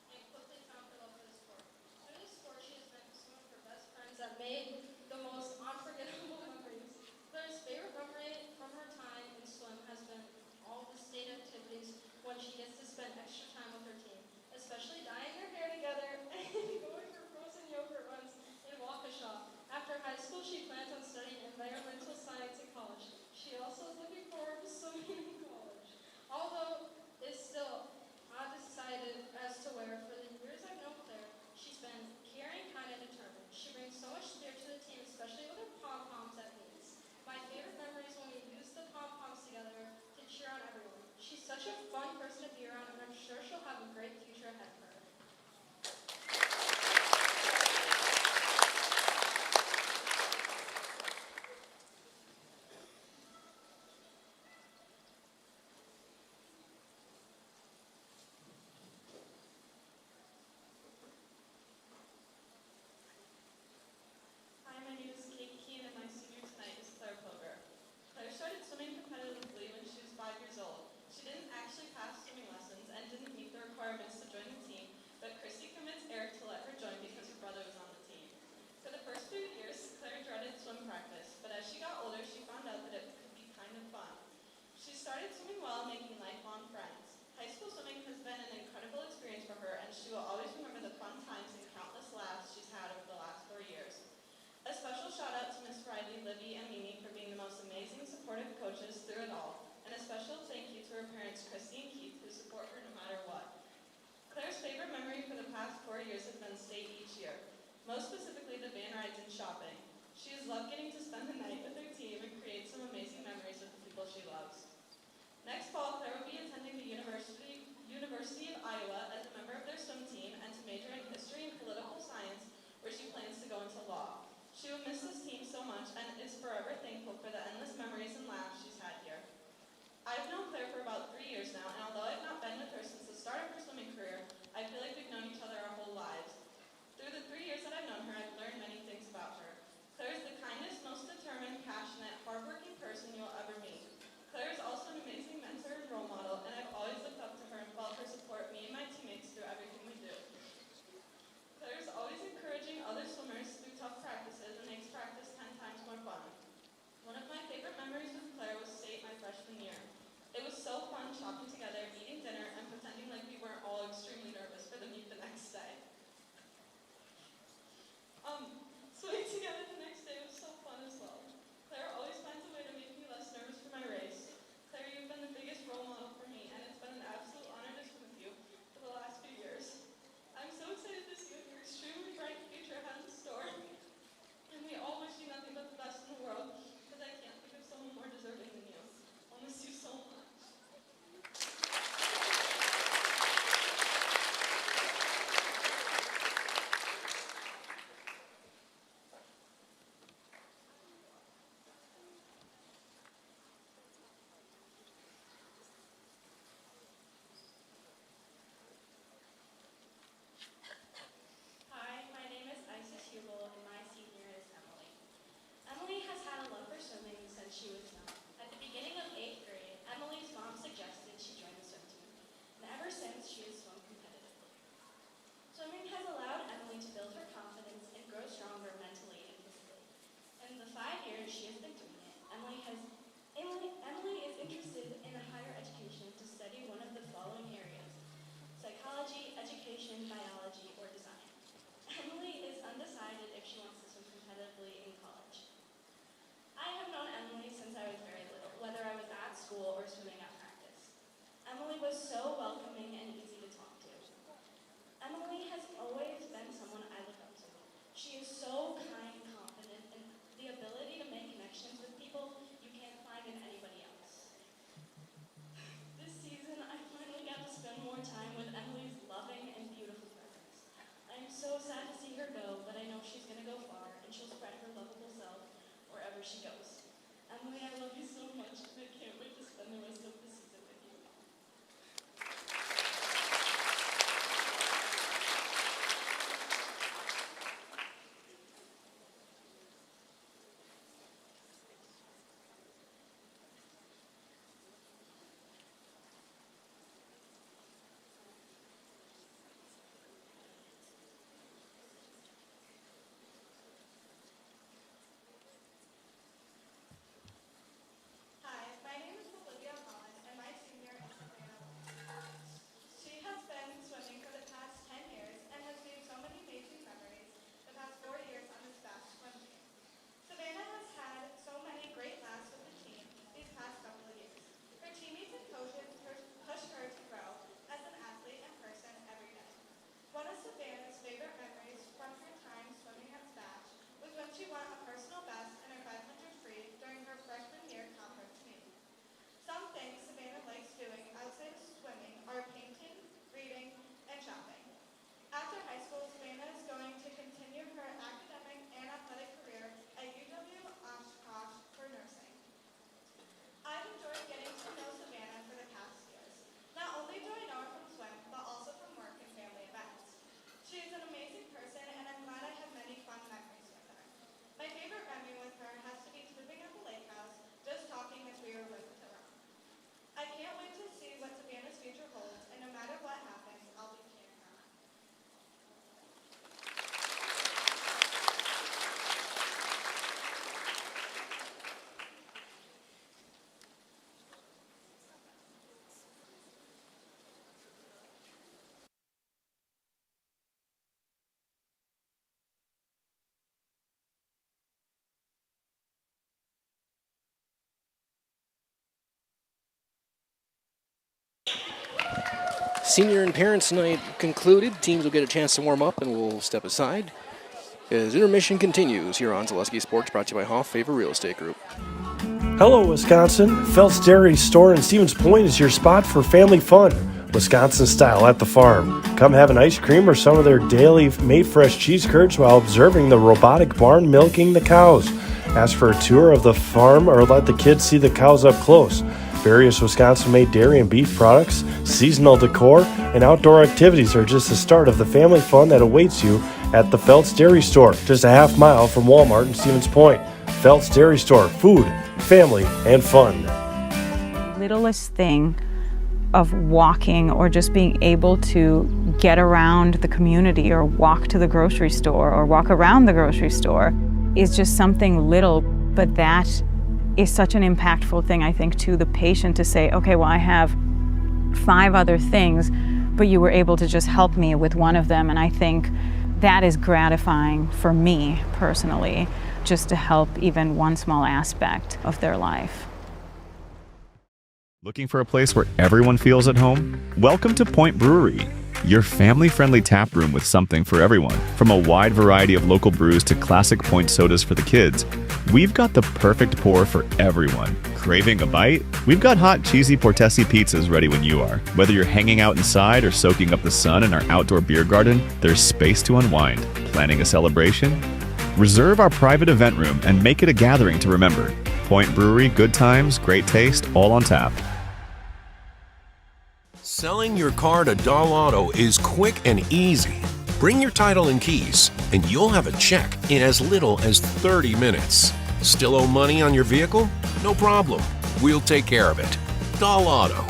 and quickly found her love for the sport. Through the sport, she has met some of her best friends that made the most unforgettable memories. Claire's favorite memory from her time in swim has been all the state activities when she gets to spend extra time with her team, especially dyeing her hair together and going for frozen yogurt runs in Wausau. After high school, she plans on studying environmental science in college. She also is looking forward to swimming in college. Although it's still undecided as to where, for the years I've known Claire, she's been caring, kind, and determined. She brings so much spirit to the team, especially with her pom-poms at meets. My favorite memory is when we use the pom-poms together to cheer on everyone. She's such a fun person to be around, and I'm sure she'll have a great future ahead of her. Hi, my name is Kate Keane, and my senior tonight is Claire Pilger. Claire started swimming competitively when she was 5 years old. She didn't actually pass swimming lessons and didn't meet the requirements to join the team, but Christy convinced Eric to let her join because her brother was on the team. For the first few years, Claire dreaded swim practice, but as she got older, she found out that it could be kind of fun. She started swimming well, making lifelong friends. High school swimming has been an incredible experience for her, and she will always remember the fun times and countless laughs she's had over the last 4 years. A special shout out to Miss Riley, Libby, and Mimi for being the most amazing supportive coaches through it all, and a special thank you to her parents, Christy and Keith, who support her no matter what. Claire's favorite memory for the past 4 years has been state each year, most specifically the van rides and shopping. She has loved getting to spend the night with her team and create some amazing memories with the people she loves. Next fall, Claire will be attending the University of Iowa as a member of their swim team and to major in history and political science, where she plans to go into law. She will miss this team so much and is forever thankful for the endless memories and laughs she's had here. I've known Claire for about 3 years now, and although I've not been with her since the start of her swimming career, I feel like we've known each other our whole lives. Through the 3 years that I've known her, I've learned many things about her. Claire is the kindest, most determined, passionate, hardworking person you'll ever meet. Claire is also an amazing mentor and role model, and I've always looked up to her and felt her support me and my teammates through everything we do. Claire is always encouraging other swimmers through tough practices and makes practice 10 times more fun. One of my favorite memories with Claire was she goes. Emily, I love you so much, and I can't wait to spend the rest of the season with you. Hi, my name is Olivia Holland, and my senior is Savannah. She has been swimming for the past 10 years and has made so many amazing memories the past 4 years on the SPASH swim team. Savannah has had so many great laughs with the team these past couple of years. Her teammates and coaches push her to grow as an athlete and person every day. One of Savannah's favorite memories from her time swimming at SPASH was when she won a personal best in her 500 free during her freshman year conference meet. Some things Savannah likes doing outside of swimming are painting, reading, and shopping. After high school, Savannah is going to continue her academic and athletic career at Oshkosh for nursing. I've enjoyed getting to know Savannah for the past years. Not only do I know her from swim, but also from work and family events. She is an amazing person, and I'm glad I have many fun memories with her. My favorite memory with her has to be sleeping at the lake house, just talking as we were with her. I can't wait to see what Savannah's future holds, and no matter what happens, I'll be cheering her on. Senior and Parents Night concluded. Teams will get a chance to warm up, and we'll step aside as intermission continues here on Zaleski Sports, brought to you by Hoff Favor Real Estate Group. Hello, Wisconsin. Phelps Dairy Store in Stevens Point is your spot for family fun, Wisconsin style at the farm. Come have an ice cream or some of their daily made fresh cheese curds while observing the robotic barn milking the cows. Ask for a tour of the farm or let the kids see the cows up close. Various Wisconsin-made dairy and beef products, seasonal decor, and outdoor activities are just the start of the family fun that awaits you at the Phelps Dairy Store, just a half mile from Walmart in Stevens Point. Phelps Dairy Store, food, family, and fun. Littlest thing of walking or just being able to get around the community or walk to the grocery store or walk around the grocery store is just something little, but that is such an impactful thing, I think, to the patient to say, okay, well, I have 5 other things, but you were able to just help me with one of them. And I think that is gratifying for me personally, just to help even one small aspect of their life. Looking for a place where everyone feels at home? Welcome to Point Brewery, your family-friendly tap room with something for everyone. From a wide variety of local brews to classic Point sodas for the kids, we've got the perfect pour for everyone. Craving a bite? We've got hot, cheesy Portesi pizzas ready when you are. Whether you're hanging out inside or soaking up the sun in our outdoor beer garden, there's space to unwind. Planning a celebration? Reserve our private event room and make it a gathering to remember. Point Brewery, good times, great taste, all on tap. Selling your car to Dahl Auto is quick and easy. Bring your title and keys, and you'll have a check in as little as 30 minutes. Still owe money on your vehicle? No problem. We'll take care of it. Dahl Auto.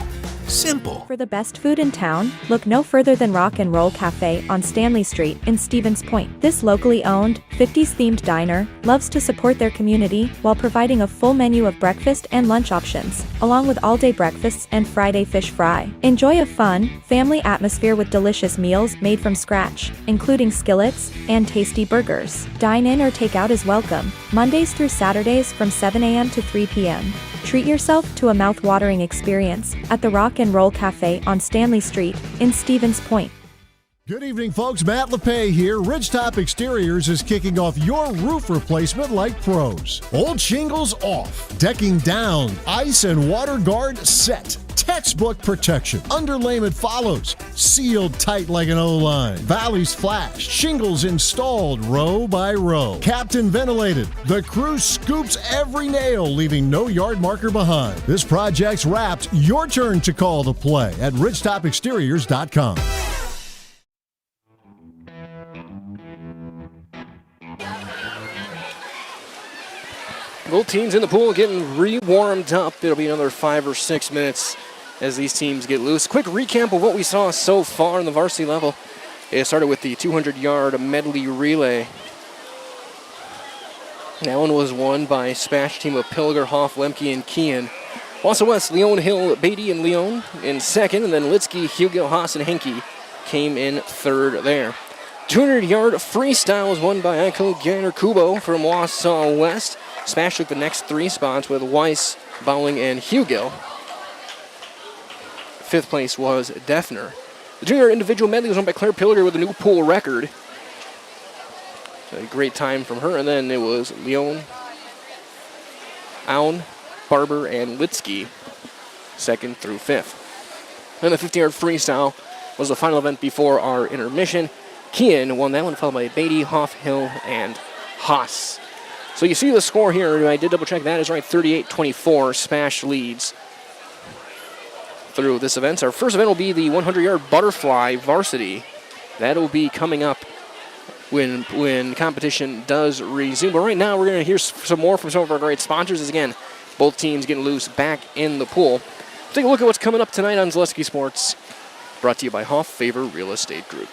Simple. For the best food in town, look no further than Rock and Roll Cafe on Stanley Street in Stevens Point. This locally owned, 50s-themed diner loves to support their community while providing a full menu of breakfast and lunch options, along with all-day breakfasts and Friday fish fry. Enjoy a fun, family atmosphere with delicious meals made from scratch, including skillets and tasty burgers. Dine in or take out is welcome, Mondays through Saturdays from 7 a.m. to 3 p.m. Treat yourself to a mouth-watering experience at the Rock and Roll Cafe on Stanley Street in Stevens Point. Good evening, folks. Matt LePay here. Ridgetop Exteriors is kicking off your roof replacement like pros. Old shingles off, decking down, ice and water guard set. Textbook protection. Underlayment follows. Sealed tight like an O-line. Valleys flashed. Shingles installed row by row. Captain ventilated. The crew scoops every nail, leaving no yard marker behind. This project's wrapped. Your turn to call the play at ridgetopexteriors.com. Both teams in the pool getting re-warmed up. It'll be another 5 or 6 minutes as these teams get loose. Quick recap of what we saw so far in the varsity level. It started with the 200-yard medley relay. That one was won by SPASH team of Pilger, Hoff, Lemke, and Kean. Wausau West, Leon Hill, Beatty, and Leon in second, and then Litsky, Hugo, Haas, and Henke came in third there. 200-yard freestyle was won by Echo Ganner Kubo from Wausau West. SPASH took the next 3 spots with Weiss, Bowling, and Hugo. 5th place was Defner. The junior individual medley was won by Claire Pilger with a new pool record. A great time from her. And then it was Leon, Aun, Barber, and Litsky, 2nd through 5th. Then the 50-yard freestyle was the final event before our intermission. Kean won that one, followed by Beatty, Hoff, Hill, and Haas. So you see the score here. I did double check. That is right, 38-24. SPASH leads through this event. Our first event will be the 100-yard butterfly varsity. That'll be coming up when competition does resume. But right now, we're going to hear some more from some of our great sponsors. As again, both teams getting loose back in the pool. Take a look at what's coming up tonight on Zaleski Sports. Brought to you by Hoff Favor Real Estate Group.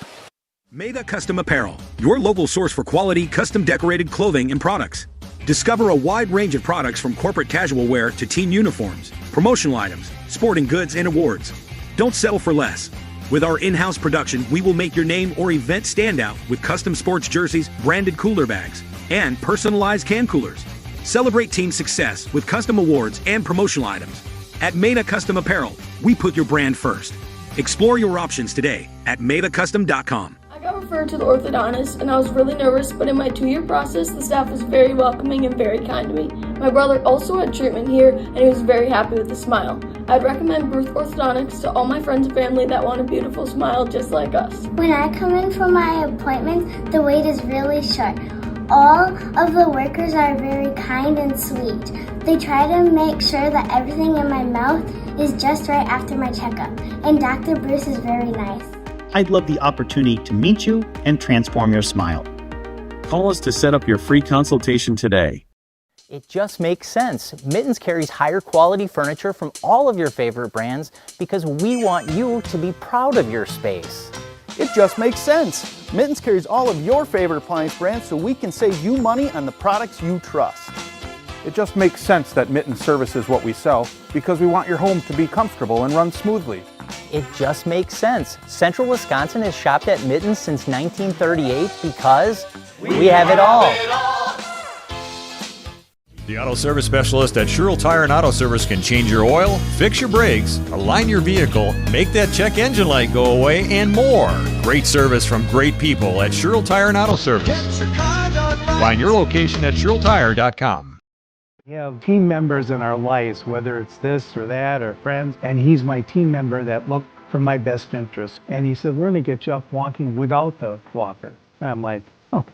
Maida Custom Apparel, your local source for quality, custom decorated clothing and products. Discover a wide range of products from corporate casual wear to team uniforms, promotional items, sporting goods, and awards. Don't settle for less. With our in-house production, we will make your name or event stand out with custom sports jerseys, branded cooler bags, and personalized can coolers. Celebrate team success with custom awards and promotional items. At Maida Custom Apparel, we put your brand first. Explore your options today at maidacustom.com. I got referred to the orthodontist and I was really nervous, but in my 2-year process, the staff was very welcoming and very kind to me. My brother also had treatment here and he was very happy with the smile. I'd recommend Bruce Orthodontics to all my friends and family that want a beautiful smile just like us. When I come in for my appointment, the wait is really short. All of the workers are very kind and sweet. They try to make sure that everything in my mouth is just right after my checkup, and Dr. Bruce is very nice. I'd love the opportunity to meet you and transform your smile. Call us to set up your free consultation today. It just makes sense. Mittens carries higher quality furniture from all of your favorite brands because we want you to be proud of your space. It just makes sense. Mittens carries all of your favorite appliance brands so we can save you money on the products you trust. It just makes sense that Mittens services what we sell because we want your home to be comfortable and run smoothly. It just makes sense. Central Wisconsin has shopped at Mittens since 1938 because we have it all. The auto service specialist at Sherrill Tire and Auto Service can change your oil, fix your brakes, align your vehicle, make that check engine light go away, and more. Great service from great people at Sherrill Tire and Auto Service. Find your location at SherrillTire.com. We have team members in our lives, whether it's this or that or friends, and he's my team member that look for my best interest. And he said, we're going to get you up walking without the walker. And I'm like, oh,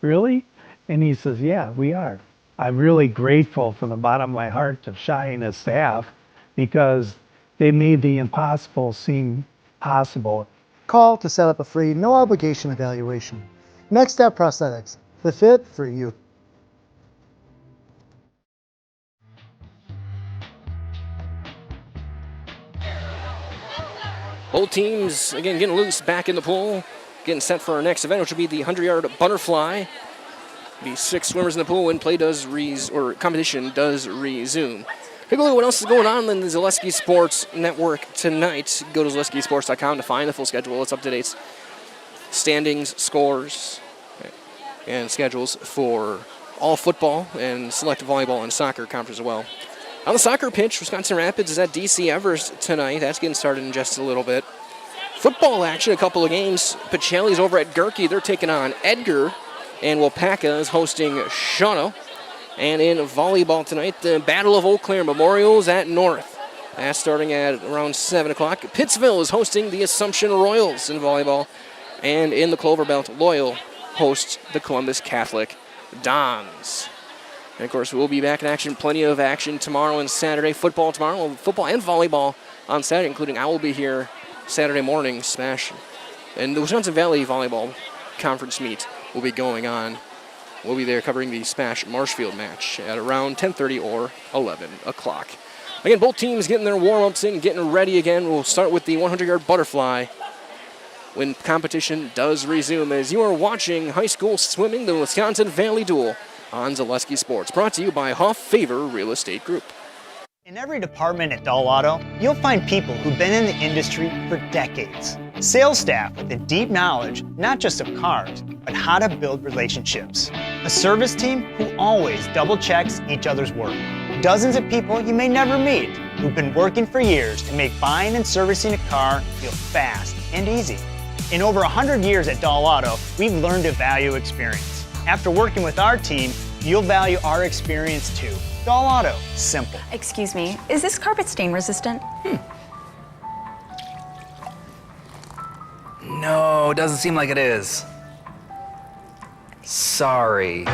really? And he says, yeah, we are. I'm really grateful from the bottom of my heart to Shai and his staff because they made the impossible seem possible. Call to set up a free, no obligation evaluation. Next Step Prosthetics, the fit for you. Both teams, again, getting loose back in the pool, getting set for our next event, which will be the 100-yard butterfly. The 6 swimmers in the pool when competition does resume. Take a look at what else is going on in the Zaleski Sports Network tonight. Go to ZaleskiSports.com to find the full schedule. It's up-to-date standings, scores, and schedules for all football and select volleyball and soccer conference as well. On the soccer pitch, Wisconsin Rapids is at DC Everest tonight. That's getting started in just a little bit. Football action, a couple of games. Pacelli's over at Gerke. They're taking on Edgar. And Wapaka is hosting Shawano. And in volleyball tonight, the Battle of Eau Claire Memorials at North. That's starting at around 7 o'clock. Pittsville is hosting the Assumption Royals in volleyball. And in the Clover Belt, Loyal hosts the Columbus Catholic Dons. And, of course, we'll be back in action. Plenty of action tomorrow and Saturday. Football tomorrow, football and volleyball on Saturday, including I will be here Saturday morning, SPASH. And the Wisconsin Valley Volleyball Conference meet will be going on. We'll be there covering the SPASH Marshfield match at around 10:30 or 11 o'clock. Again, both teams getting their warm-ups in, getting ready again. We'll start with the 100-yard butterfly when competition does resume, as you are watching high school swimming, the Wisconsin Valley Duel on Zaleski Sports, brought to you by Hoff Favor Real Estate Group. In every department at Dull Auto, you'll find people who've been in the industry for decades. Sales staff with a deep knowledge, not just of cars, but how to build relationships. A service team who always double checks each other's work. Dozens of people you may never meet who've been working for years to make buying and servicing a car feel fast and easy. In over 100 years at Dull Auto, we've learned to value experience. After working with our team, you'll value our experience too. Dull Auto, simple. Excuse me, is this carpet stain resistant? No, doesn't seem like it is. Sorry.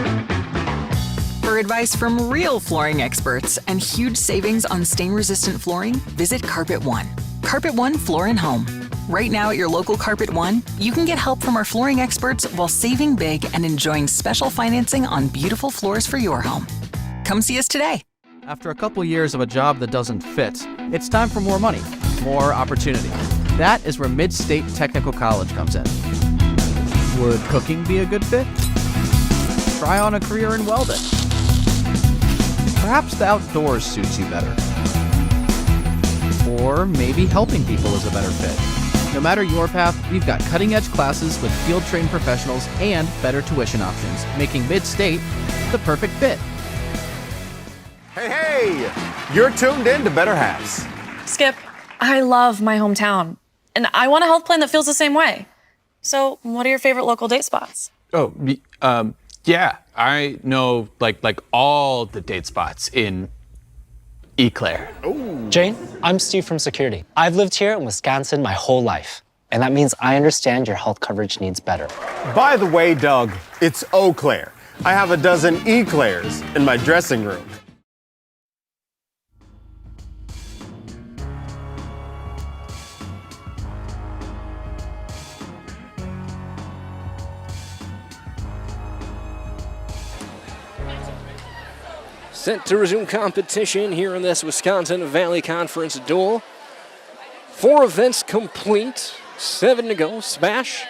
For advice from real flooring experts and huge savings on stain-resistant flooring, visit Carpet One. Carpet One Floor and Home. Right now at your local Carpet One, you can get help from our flooring experts while saving big and enjoying special financing on beautiful floors for your home. Come see us today. After a couple years of a job that doesn't fit, it's time for more money, more opportunity. That is where Mid-State Technical College comes in. Would cooking be a good fit? Try on a career in welding. Perhaps the outdoors suits you better. Or maybe helping people is a better fit. No matter your path, we've got cutting-edge classes with field-trained professionals and better tuition options, making Mid-State the perfect fit. Hey, you're tuned in to Better Halves. Skip, I love my hometown, and I want a health plan that feels the same way. So, what are your favorite local date spots? Oh, yeah, I know like all the date spots in Eau Claire. Jane, I'm Steve from Security. I've lived here in Wisconsin my whole life, and that means I understand your health coverage needs better. By the way, Doug, it's Eau Claire. I have a dozen Eclairs in my dressing room. Set to resume competition here in this Wisconsin Valley Conference duel. 4 events complete, 7 to go. SPASH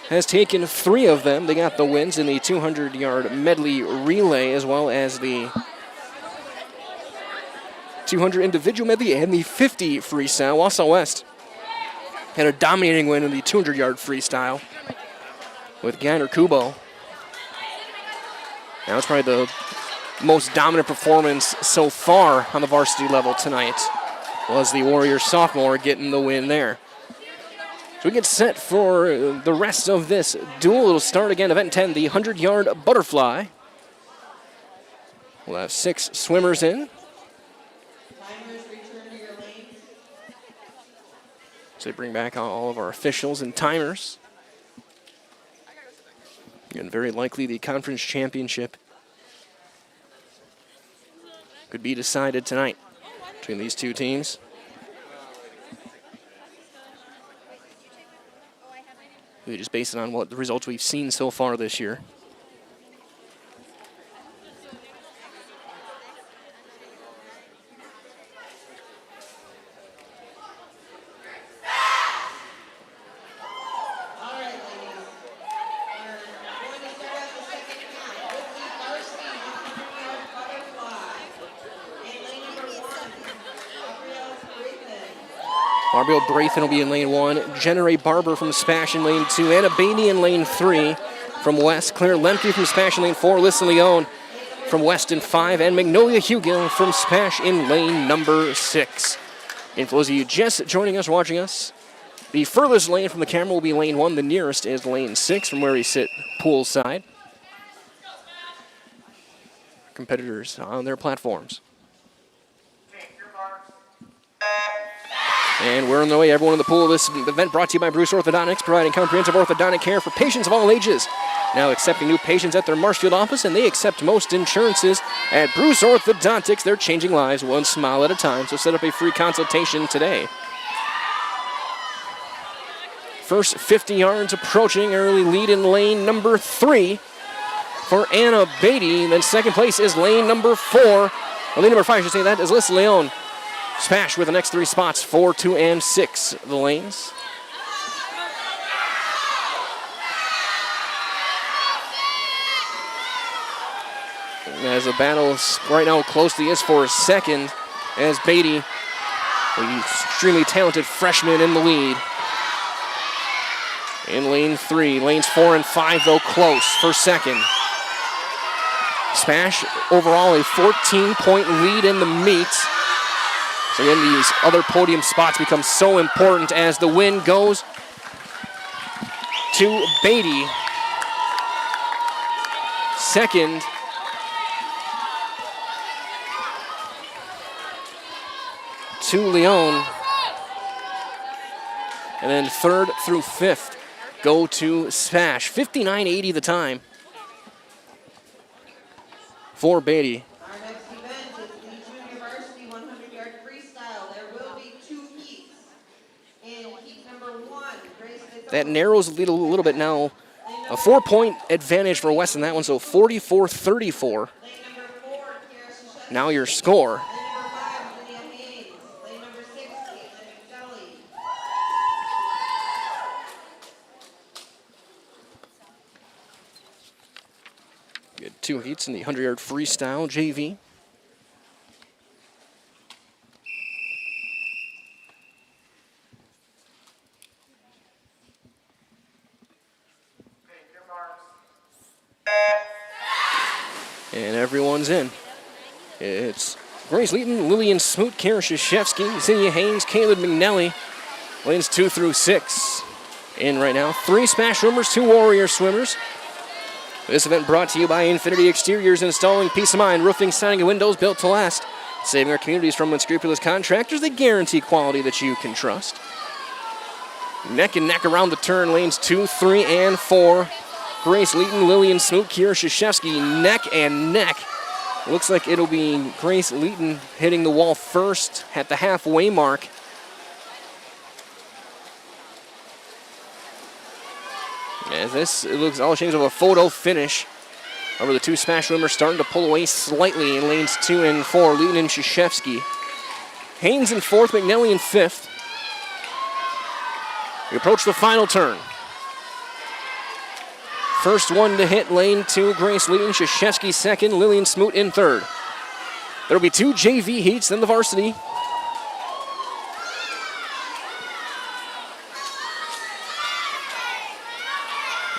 has taken 3 of them. They got the wins in the 200-yard medley relay, as well as the 200 individual medley and the 50 freestyle. Wausau West had a dominating win in the 200-yard freestyle with Gainer Kubo. Now it's probably the most dominant performance so far on the varsity level tonight was the Warriors sophomore getting the win there. So we get set for the rest of this duel. It'll start again, event 10, the 100-yard butterfly. We'll have 6 swimmers in. So they bring back all of our officials and timers. And very likely the conference championship could be decided tonight between these two teams. We just base it on what the results we've seen so far this year. Gabriel Braithen will be in lane 1. Jenneray Barber from SPASH in lane 2. Anna Beatty in lane 3 from West. Claire Lemke from SPASH in lane 4. Listen Leone from West in 5. And Magnolia Hugill from SPASH in lane number 6. And for those of you just joining us, watching us, the furthest lane from the camera will be lane 1. The nearest is lane 6 from where we sit poolside. Competitors on their platforms. And we're on the way. Everyone in the pool. This event brought to you by Bruce Orthodontics, providing comprehensive orthodontic care for patients of all ages. Now accepting new patients at their Marshfield office, and they accept most insurances at Bruce Orthodontics. They're changing lives one smile at a time, so set up a free consultation today. First 50 yards approaching, early lead in lane number 3 for Anna Beatty. And then second place is lane number 4. Or lane number 5, I should say that, is Liz Leon. SPASH with the next 3 spots, 4, 2, and 6, the lanes. As the battle right now closely is for a second, as Beatty, the extremely talented freshman, in the lead. In lane 3, lanes 4 and 5 though close for second. SPASH overall a 14-point lead in the meet. So again, these other podium spots become so important as the win goes to Beatty. Second to Leon. And then third through fifth go to SPASH. 59.80 the time for Beatty. That narrows the lead a little bit now. A 4-point advantage for West in that one, so 44-34. Now your score. Good 2 heats in the 100-yard freestyle JV. And everyone's in. It's Grace Leeton, Lillian Smoot, Kara Krzyzewski, Zinnia Haynes, Caleb McNelly. Lanes 2 through 6 in right now. 3 SPASH swimmers, 2 Warrior swimmers. This event brought to you by Infinity Exteriors, installing peace of mind, roofing, siding, and windows built to last. Saving our communities from unscrupulous contractors, they guarantee quality that you can trust. Neck and neck around the turn, lanes 2, 3, and 4. Grace Leeton, Lillian Smoot, Kira Krzyzewski, neck and neck. Looks like it'll be Grace Leeton hitting the wall first at the halfway mark. As this, it looks all shades of a photo finish. Over the 2 SPASH swimmers starting to pull away slightly in lanes 2 and 4. Leeton and Krzyzewski. Haynes in 4th, McNelly in 5th. We approach the final turn. First one to hit lane 2, Grace Leeton, Krzyzewski second, Lillian Smoot in 3rd. There'll be 2 JV heats, then the varsity.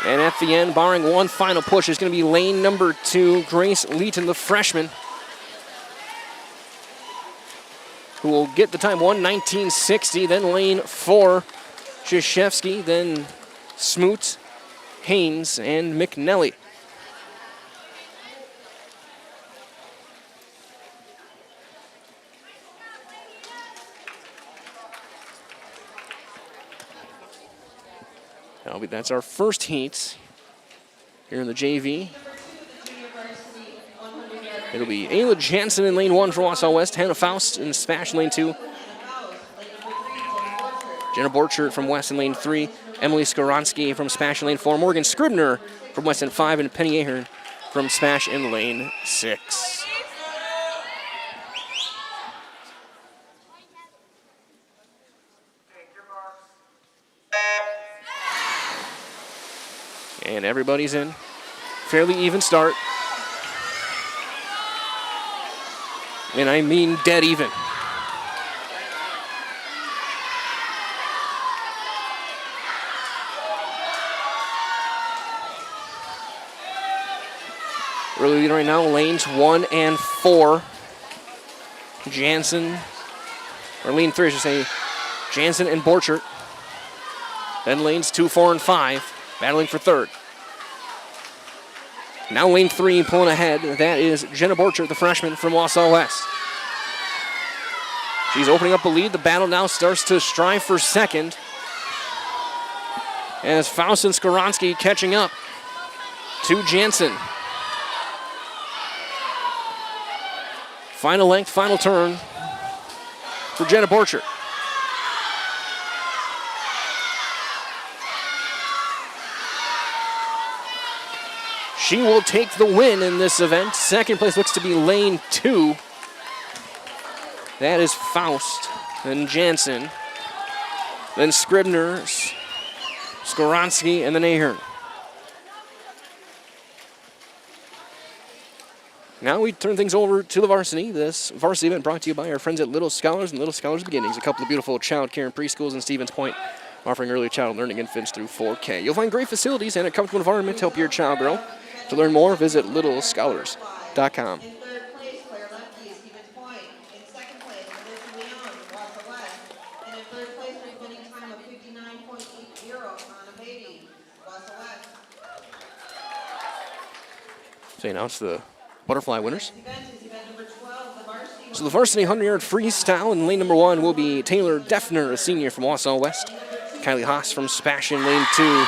And at the end, barring one final push, is going to be lane number 2, Grace Leeton, the freshman, who will get the time 1:19.60. Then lane 4, Krzyzewski, then Smoot, Haynes, and McNelly. That's our first heat here in the JV. It'll be Ayla Jansen in lane 1 for Wausau West, Hannah Faust in SPASH in lane 2. Jenna Borchert from West in lane 3. Emily Skoronsky from SPASH in lane 4. Morgan Scribner from West in 5. And Penny Ahern from SPASH in lane 6. And everybody's in. Fairly even start. And I mean dead even. Early lead right now, lanes 1 and 4. Jansen, or lane 3, I should say, Jansen and Borchert. Then lanes 2, 4, and 5, battling for 3rd. Now lane 3 pulling ahead. That is Jenna Borchert, the freshman from Wausau West. She's opening up a lead. The battle now starts to strive for second. As Faust and Skoronsky catching up to Jansen. Final length, final turn for Jenna Borchert. She will take the win in this event. Second place looks to be lane 2. That is Faust, then Jansen, then Scribner, Skoronsky, and then Ahern. Now we turn things over to the varsity. This varsity event brought to you by our friends at Little Scholars and Little Scholars Beginnings, a couple of beautiful child care and preschools in Stevens Point, offering early child learning infants through 4K. You'll find great facilities and a comfortable environment to help your child grow. To learn more, visit littlescholars.com. So you announce the butterfly winners. So the varsity 100-yard freestyle in lane number 1 will be Taylor Defner, a senior from Wausau West. Kylie Haas from SPASH in lane 2.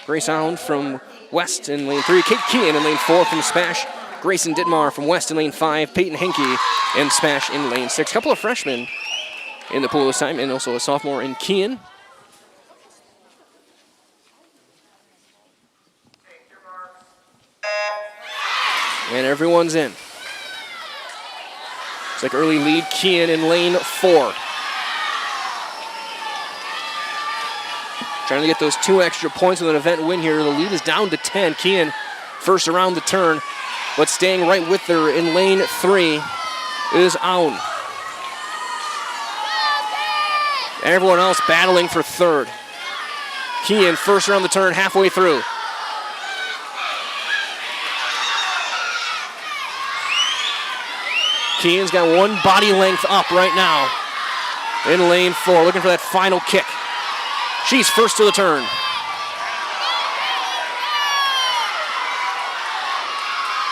Grace Allen from West in lane 3. Kate Kean in lane 4 from SPASH. Grayson Dittmar from West in lane 5. Peyton Henke and SPASH in lane 6. A couple of freshmen in the pool this time, and also a sophomore in Kean. And everyone's in. It's like early lead, Kean in lane 4. Trying to get those 2 extra points with an event win here. The lead is down to 10. Kean first around the turn, but staying right with her in lane 3 is Aun. Everyone else battling for third. Kean first around the turn, halfway through. Kean's got 1 body length up right now in lane 4, looking for that final kick. She's first to the turn.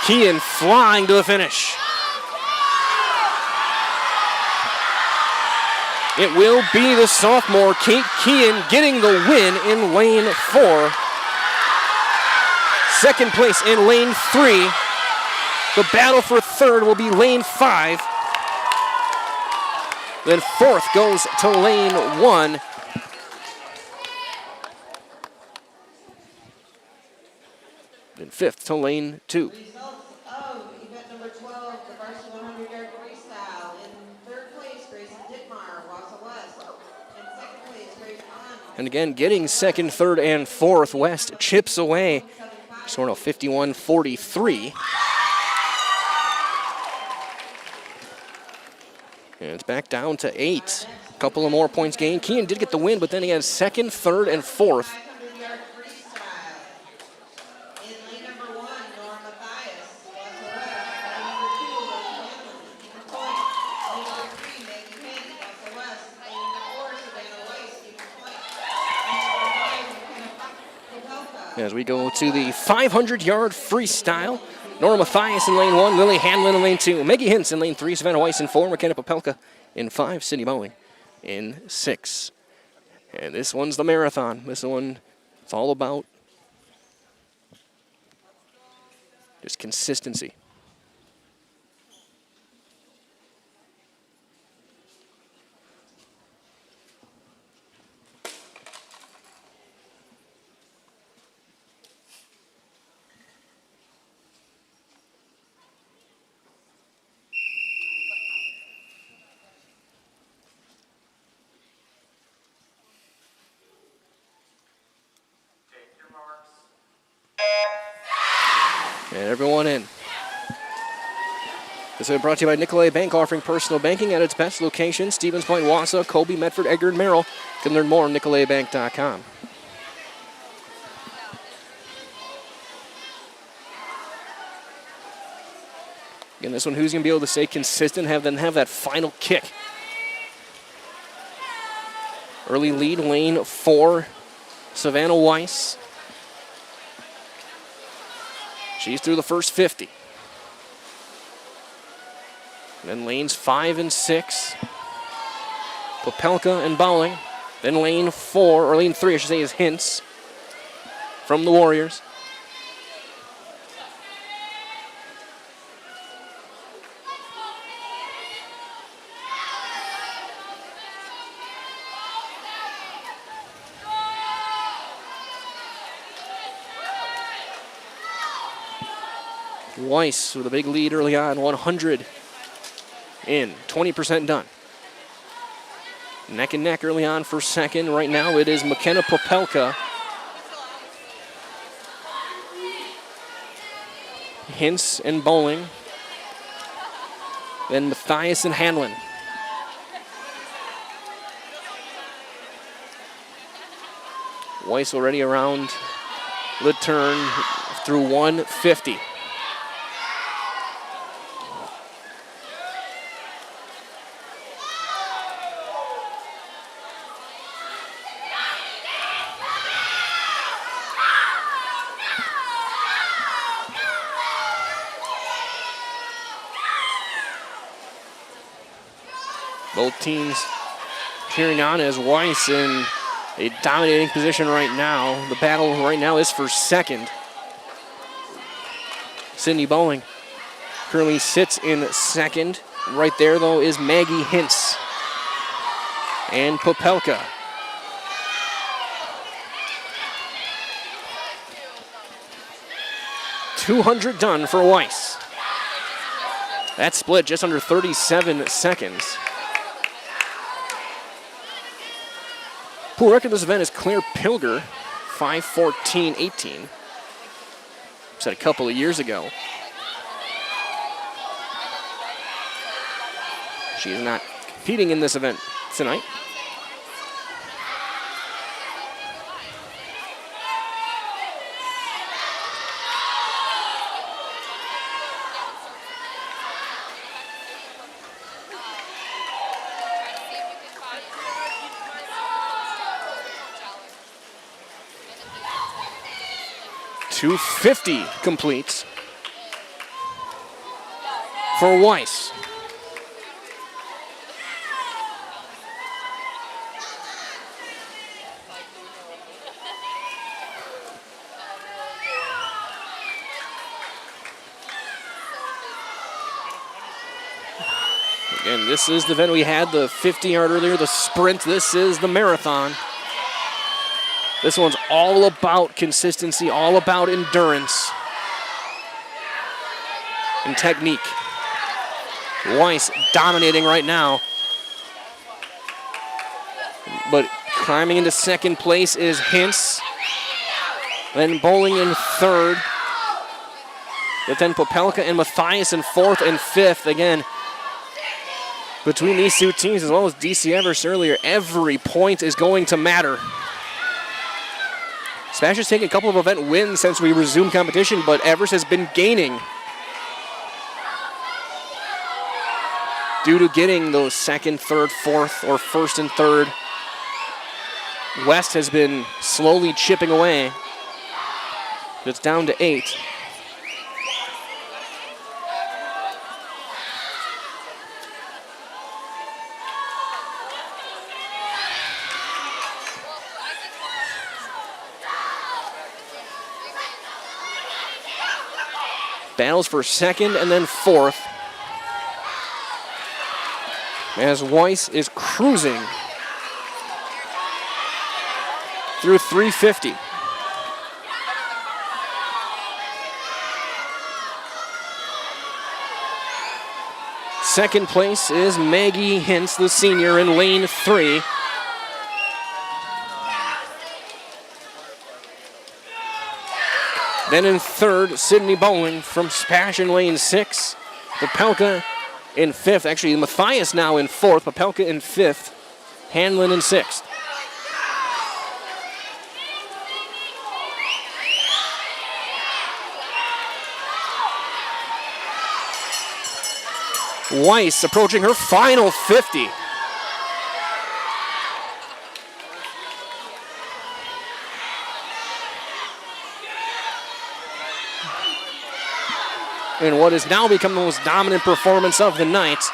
Kean flying to the finish. It will be the sophomore Kate Kean getting the win in lane 4. Second place in lane 3. The battle for third will be lane 5. Then fourth goes to lane 1. Then fifth to lane 2. Results of event number 12, the varsity 100-yard freestyle. In third place, Grayson Dittmar, Wausau West. In second place, Grace Allen. And again, getting second, third, and fourth. West chips away. Sort of 51-43. And it's back down to 8. A couple of more points gained. Kean did get the win, but then he has second, third, and fourth. As we go to the 500-yard freestyle, Nora Mathias in lane 1, Lily Hanlon in lane 2, Maggie Hintz in lane 3, Savannah Weiss in 4, McKenna Popelka in 5, Sydney Bowling in 6. And this one's the marathon. This one, it's all about just consistency. And everyone in. This is brought to you by Nicolay Bank, offering personal banking at its best location. Stevens Point, Wausau, Colby, Medford, Edgar, and Merrill. You can learn more on nicolaybank.com. Again, this one, who's going to be able to stay consistent, have that final kick. Early lead, lane 4, Savannah Weiss. She's through the first 50. Then lanes 5 and 6. Popelka and Bowling. Then lane 4, or lane 3, I should say, is Hintz from the Warriors. Weiss with a big lead early on, 100 in, 20% done. Neck and neck early on for second. Right now it is McKenna Popelka. Hintz and Bowling. Then Matthias and Hanlon. Weiss already around the turn through 150. Both teams cheering on as Weiss in a dominating position right now. The battle right now is for second. Sydney Bowling currently sits in second. Right there, though, is Maggie Hintz and Popelka. $200 done for Weiss. That split just under 37 seconds. Pool record this event is Claire Pilger, 5:14.18. Said a couple of years ago. She is not competing in this event tonight. .250 completes for Weiss. Again, this is the event we had, the 50-yard earlier, the sprint. This is the marathon. This one's all about consistency, all about endurance and technique. Weiss dominating right now. But climbing into second place is Hintz. Then Bowling in third. But then Popelka and Matthias in fourth and fifth. Again, between these two teams, as well as DC Everest earlier, every point is going to matter. SPASH has taken a couple of event wins since we resumed competition, but Everest has been gaining due to getting those second, third, fourth, or first and third. West has been slowly chipping away. It's down to 8. Battles for second and then fourth, as Weiss is cruising through 350. Second place is Maggie Hintz, the senior, in lane 3. Then in third, Sydney Bowling from SPASH in lane 6. Popelka in fifth. Actually, Matthias now in fourth. Popelka in fifth. Hanlon in sixth. Weiss approaching her final 50. in what has now become the most dominant performance of the night.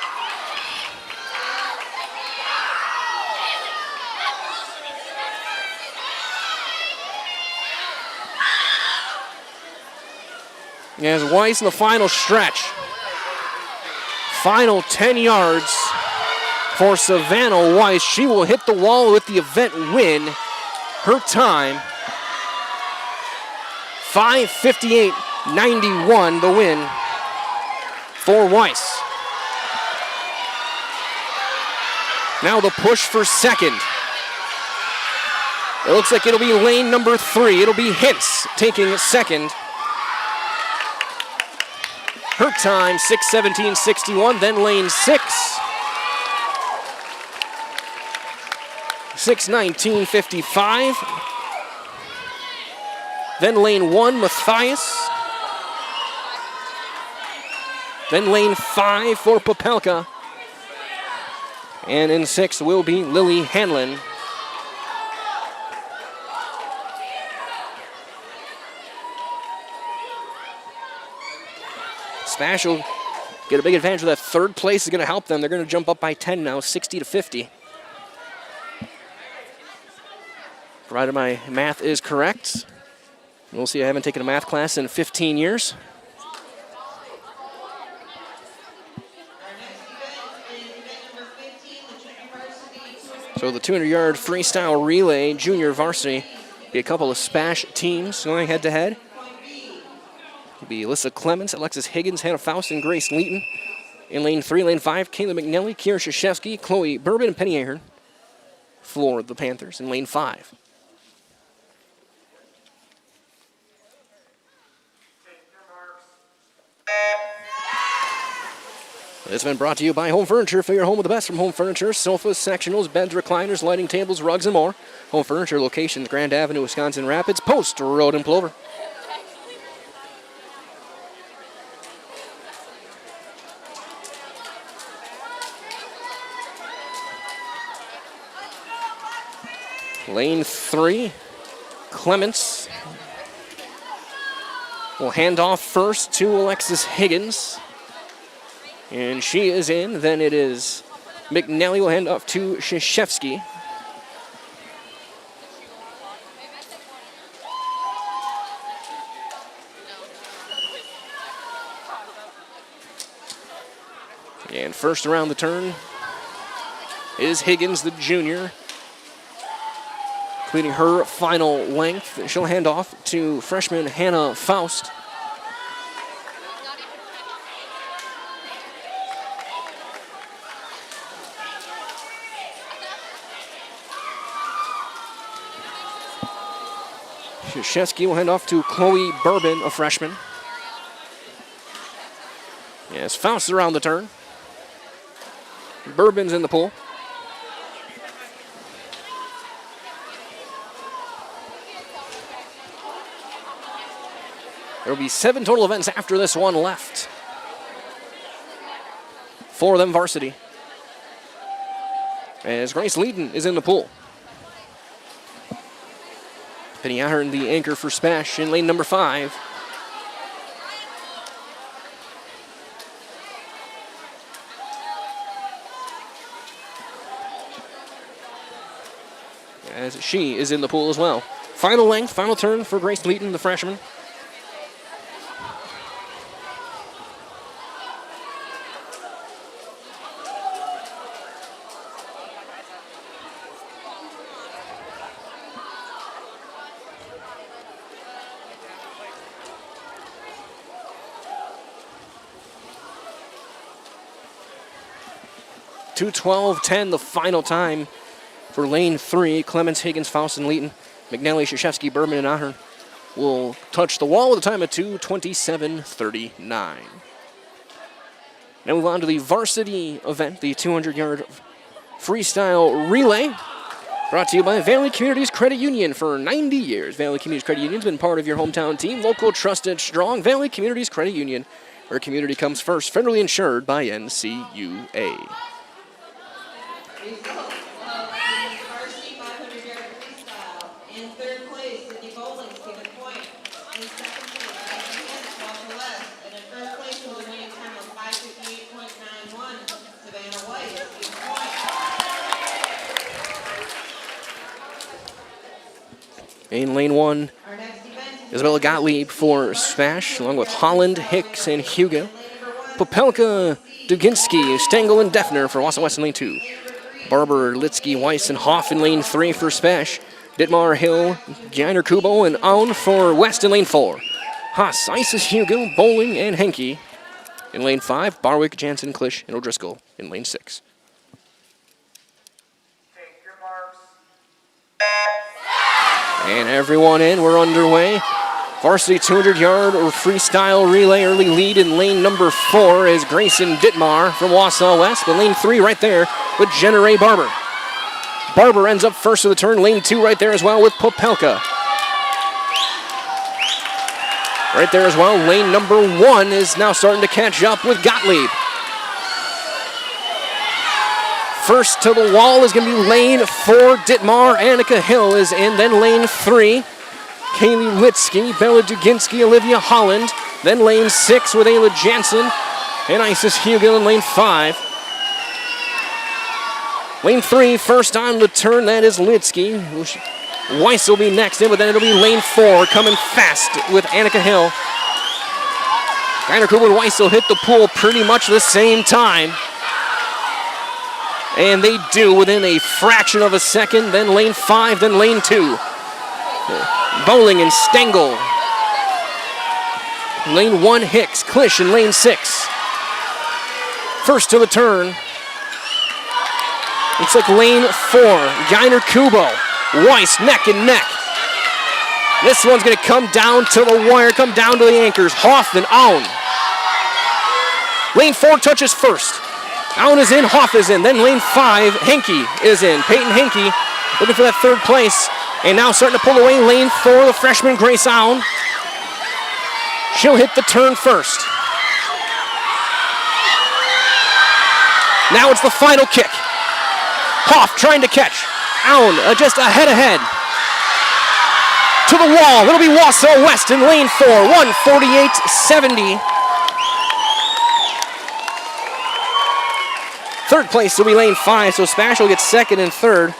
As Weiss in the final stretch. Final 10 yards for Savannah Weiss. She will hit the wall with the event win. Her time, 5:58.91, the win for Weiss. Now the push for second. It looks like it'll be lane number 3. It'll be Hintz taking second. Her time, 6:17.61, then lane 6. 6:19.55. Then lane 1, Matthias. Then lane 5 for Popelka. And in 6 will be Lily Hanlon. SPASH will get a big advantage of that. Third place is going to help them. They're going to jump up by 10 now, 60-50. Provided my math is correct. We'll see, I haven't taken a math class in 15 years. So the 200-yard freestyle relay junior varsity, be a couple of SPASH teams going head-to-head. It'll be Alyssa Clements, Alexis Higgins, Hannah Faust, and Grace Leeton. In lane 3, lane 5, Kayla McNelly, Kiera Krzyzewski, Chloe Bourbon, and Penny Ahern for the Panthers in lane 5. It's been brought to you by Home Furniture. Fill your home with the best from Home Furniture. Sofas, sectionals, beds, recliners, lighting tables, rugs, and more. Home Furniture locations, Grand Avenue, Wisconsin Rapids, Post Road, and Plover. Lane 3, Clements will hand off first to Alexis Higgins. And she is in. Then it is McNally will hand off to Krzyzewski. And first around the turn is Higgins, the junior, completing her final length. She'll hand off to freshman Hannah Faust. Krzyzewski will hand off to Chloe Bourbon, a freshman. Yes, Faust around the turn. Bourbon's in the pool. There will be 7 total events after this one left. 4 of them varsity. As Grace Leeton is in the pool. Penny Ahern, the anchor for SPASH in lane number 5. As she is in the pool as well. Final length, final turn for Grace Leeton, the freshman. .212.10, the final time for lane 3. Clements, Higgins, Faust, and Leeton. McNally, Krzyzewski, Bourbon, and Ahern will touch the wall with a time of 2:27.39. Now move on to the varsity event, the 200-yard freestyle relay, brought to you by Valley Communities Credit Union. For 90 years, Valley Communities Credit Union has been part of your hometown team. Local, trusted, strong. Valley Communities Credit Union, where community comes first. Federally insured by NCUA. Results of the varsity 500-yard freestyle. In third place, Sydney Bowling, Stephen Point. In second place, Wausau West. And in first place, In lane 1, Isabella Gottlieb for SPASH, along with Holland, Hicks, and Hugo. Popelka, Duginski, Stengel, and Defner for Wausau West in lane 2. Barber, Litsky, Weiss, and Hoff in lane 3 for SPASH. Dittmar, Hill, Giner, Kubo, and Aun for West in lane 4. Haas, Isis, Hugo, Bowling, and Henke. In lane 5, Barwick, Jansen, Klisch, and O'Driscoll in lane 6. And everyone in, we're underway. Varsity 200-yard or freestyle relay early lead in lane number 4 is Grayson Dittmar from Wausau West, but lane 3 right there with Jenna Barber. Barber ends up first of the turn, lane 2 right there as well with Popelka. Right there as well, lane number 1 is now starting to catch up with Gottlieb. First to the wall is going to be lane 4, Dittmar. Annika Hill is in, then lane 3, Kaylee Litsky, Bella Duginski, Olivia Holland, then lane 6 with Ayla Jansen, and Isis Hugo in lane 5. Lane 3, first on the turn, that is Litsky. Weiss will be next in, but then it'll be lane 4 coming fast with Annika Hill. Giner, Kubo, and Weiss will hit the pool pretty much the same time. And they do within a fraction of a second, then lane 5, then lane 2. Bowling and Stengel. Lane 1, Hicks, Klisch in lane 6. First to the turn. Looks like lane 4, Giner, Kubo. Weiss, neck and neck. This one's going to come down to the wire, come down to the anchors. Hoff and Aun. Lane 4 touches first. Aun is in, Hoff is in. Then lane 5, Henke is in. Peyton Henke looking for that 3rd place. And now starting to pull away, lane 4, the freshman Grace Aun. She'll hit the turn first. Now it's the final kick. Hoff trying to catch. Aun just ahead. To the wall. It'll be Wausau West in lane 4, 1:48.70. 3rd place will be lane 5, so SPASH will get 2nd and 3rd.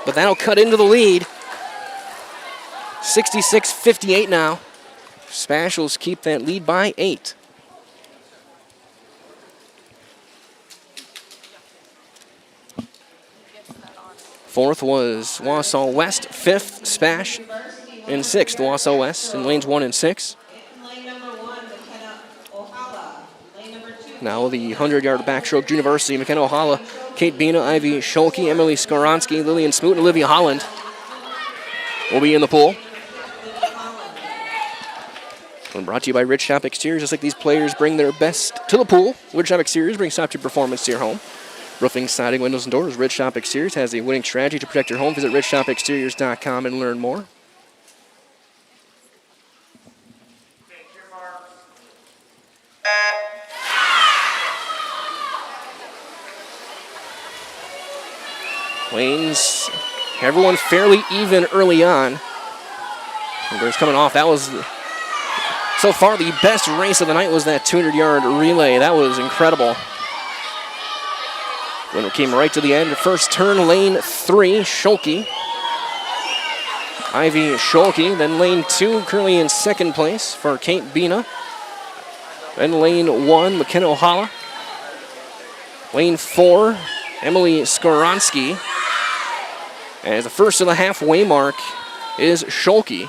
But that'll cut into the lead. 66-58 now. SPASH will keep that lead by 8. Fourth was Wausau West, 5th SPASH, and 6th Wausau West in lanes 1 and 6. Now the 100-yard backstroke University, McKenna Ohala, Kate Bina, Ivy Scholke, Emily Skoronsky, Lillian Smoot, and Olivia Holland will be in the pool. And brought to you by Rich Shop Exteriors. Just like these players bring their best to the pool, Rich Shop Exteriors brings top-tier performance to your home. Roofing, siding, windows, and doors. Rich Shop Exteriors has a winning strategy to protect your home. Visit richshopexteriors.com and learn more. Lanes, everyone fairly even early on. There's coming off. That was, so far, the best race of the night was that 200-yard relay. That was incredible. When it came right to the end, first turn, lane 3, Scholke. Ivy Scholke, then lane 2, currently in 2nd place for Kate Bina. Then lane 1, McKenna Ohala. Lane 4, Emily Skoronsky. As the first of the halfway mark is Scholke.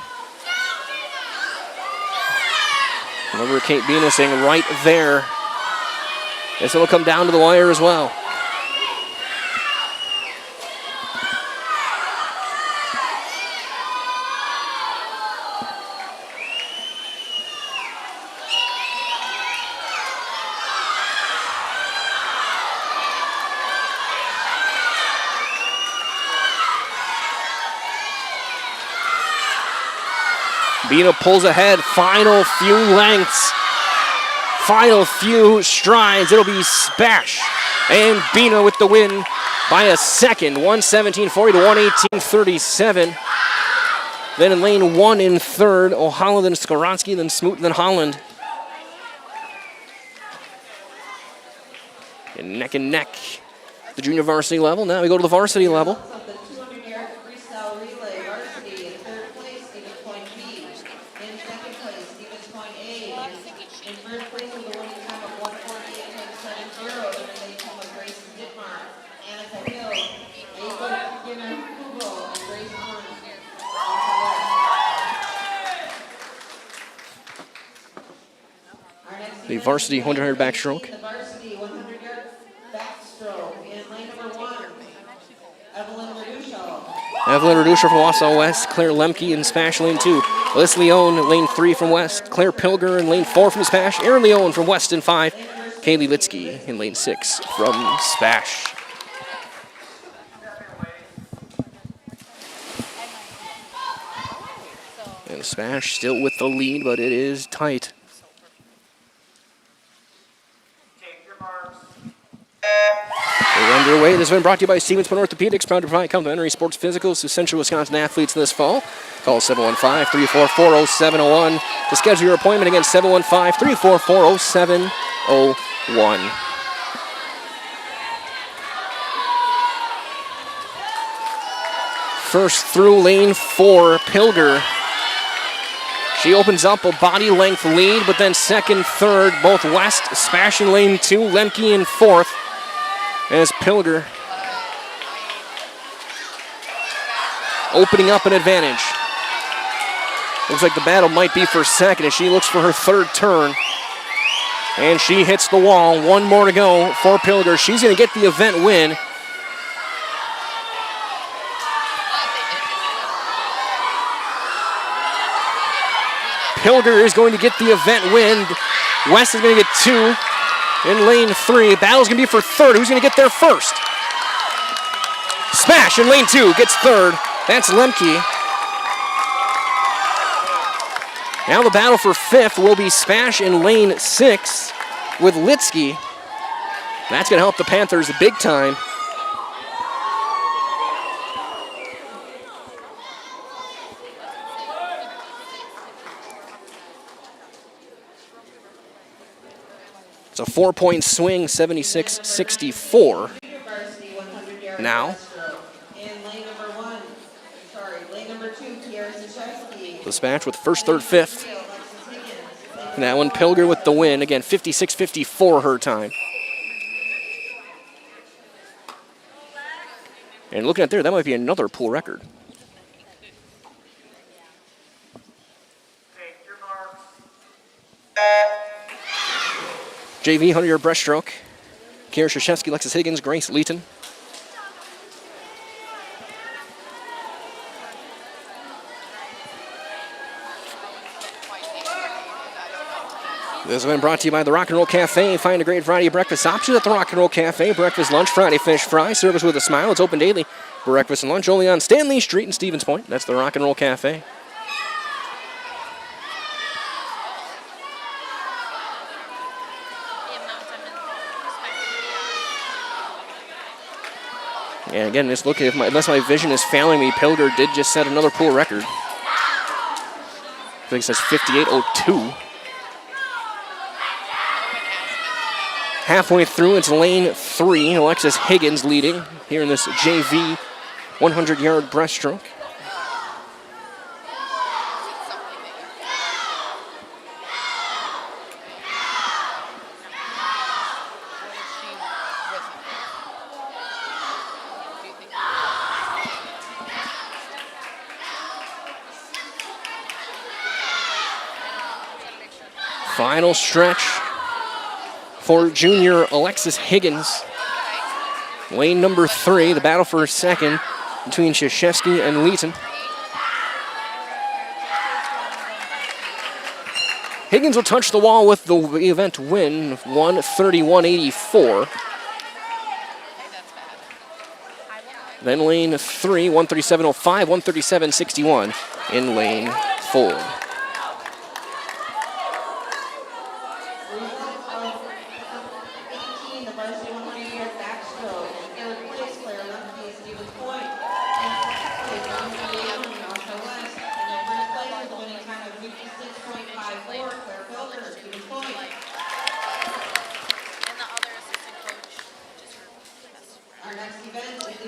Remember Kate Bina saying right there. This will come down to the wire as well. Bina pulls ahead, final few lengths, final few strides. It'll be SPASH and Bina with the win by a second, 1:17.40 to 1:18.37. Then in lane 1 in 3rd, Ohala, then Skoronsky, then Smoot, then Holland. And neck The junior varsity level. Now we go to the varsity level. The 200-yard freestyle relay varsity in third place, Stevens Point B. In second place, Stevens Point A. And in first place with a winning time of 1:48.70, the relay team of Grace Dittmar, Annika Hill, Ava Ginner Kubo, and Grace Arns. The varsity 100-yard backstroke. The varsity 100-yard backstroke in lane number 1, Evelyn Reducho. Evelyn Reducer from Wausau West, Claire Lemke in SPASH lane 2. Liz Leone, lane 3 from West. Claire Pilger in lane 4 from SPASH. Erin Leone from West in 5. Kaylee Litsky in lane 6 from SPASH. And SPASH still with the lead, but it is tight. We're underway. This has been brought to you by Stevens Point Orthopedics, proud to provide complimentary sports physicals to Central Wisconsin athletes this fall. Call 715-344-0701 to schedule your appointment. Again, 715-344-0701. First through lane 4, Pilger. She opens up a body length lead, but then second, third, both West, SPASH in lane 2, Lemke in 4th. As Pilger opening up an advantage. Looks like the battle might be for second as she looks for her third turn. And she hits the wall. One more to go for Pilger. She's going to get the event win. Pilger is going to get the event win. West is going to get 2. In lane 3, battle's gonna be for third. Who's gonna get there first? SPASH in lane 2 gets third. That's Lemke. Now the battle for 5th will be SPASH in lane 6 with Litsky. That's gonna help the Panthers big time. It's a 4-point swing, 76-64. Now, the SPASH with first, third, fifth. And that one, Pilger with the win. Again, 56-54 her time. And looking at there, that might be another pool record. JV 100-yard breaststroke. Kara Krzyzewski, Lexus Higgins, Grace Leeton. This has been brought to you by the Rock and Roll Cafe. Find a great variety of breakfast options at the Rock and Roll Cafe. Breakfast, lunch, Friday fish fry, service with a smile. It's open daily. Breakfast and lunch only on Stanley Street in Stevens Point. That's the Rock and Roll Cafe. And again, just looking, unless my vision is failing me, Pilger did just set another pool record. I think it says 58.02. Halfway through, it's lane 3. Alexis Higgins leading here in this JV 100-yard breaststroke. Final stretch for junior Alexis Higgins. Lane number 3, the battle for second between Krzyzewski and Leeton. Higgins will touch the wall with the event win, 131.84. Then lane 3, 137.05, 137.61 in lane 4.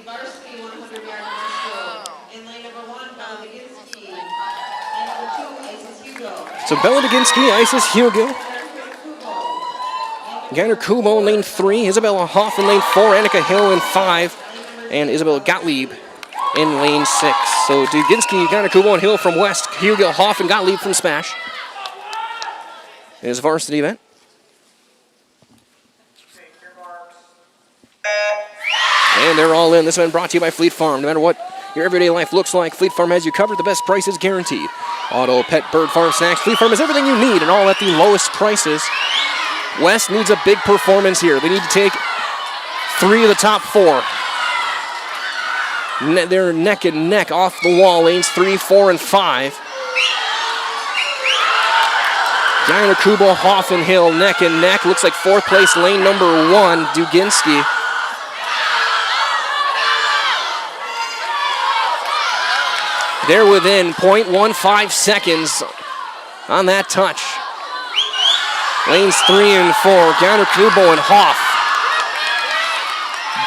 the varsity 100-yard hurdle. In lane number 1, Bella Deginski. Lane number 2, Isis Hugo. So Bella Deginski, Isis Hugo. Gainer Kubo in lane 3, Isabella Hoff in lane 4, Annika Hill in 5, and Isabella Gottlieb in lane 6. So Duginski, Gainer Kubo, and Hill from West, Hugo, Hoff, and Gottlieb from SPASH. It is a varsity event. And they're all in. This event brought to you by Fleet Farm. No matter what your everyday life looks like, Fleet Farm has you covered. The best prices guaranteed. Auto, pet, bird, farm, snacks. Fleet Farm has everything you need and all at the lowest prices. West needs a big performance here. They need to take 3 of the top 4. They're neck and neck off the wall, lanes 3, 4, and 5. Gainer Kubo, Hoff, and Hill neck and neck. Looks like 4th place, lane number 1, Duginski. They're within 0.15 seconds on that touch. Lanes 3 and 4, Gainer Kubo and Hoff.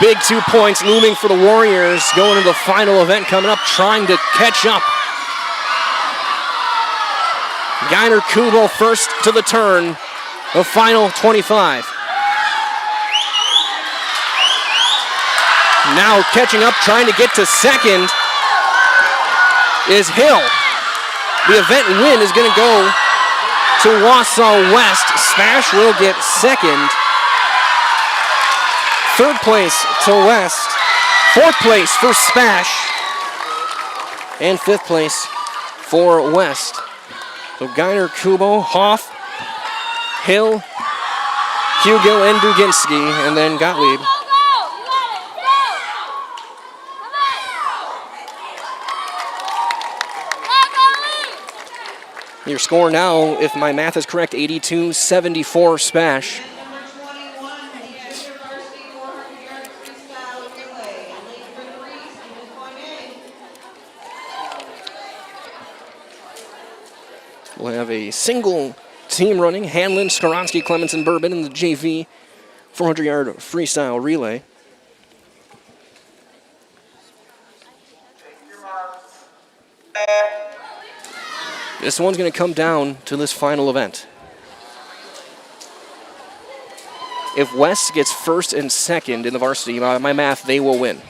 Big 2 points looming for the Warriors going into the final event coming up, trying to catch up. Gainer Kubo first to the turn, the final 25. Now catching up, trying to get to second is Hill. The event win is going to go to Wausau West. SPASH will get second. 3rd place to West. 4th place for SPASH. And 5th place for West. So Gainer Kubo, Hoff, Hill, Hugo, and Duginski, and then Gottlieb. Your score now, if my math is correct, 82-74 SPASH. We'll have a single team running, Hanlon, Skoronsky, Clemens, and Bourbon in the JV 400-yard freestyle relay. This one's going to come down to this final event. If West gets 1st and 2nd in the varsity, by my math, they will win.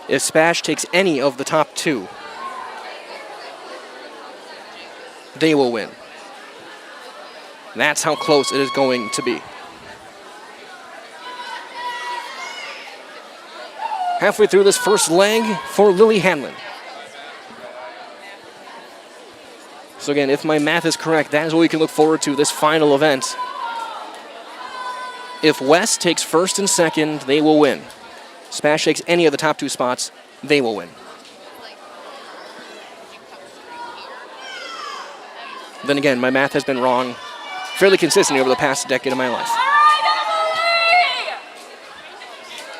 If SPASH takes any of the top 2, they will win. That's how close it is going to be. Halfway through this first leg for Lily Hanlon. So again, if my math is correct, that is what we can look forward to this final event. If West takes 1st and 2nd, they will win. SPASH takes any of the top 2 spots, they will win. Then again, my math has been wrong fairly consistently over the past decade of my life.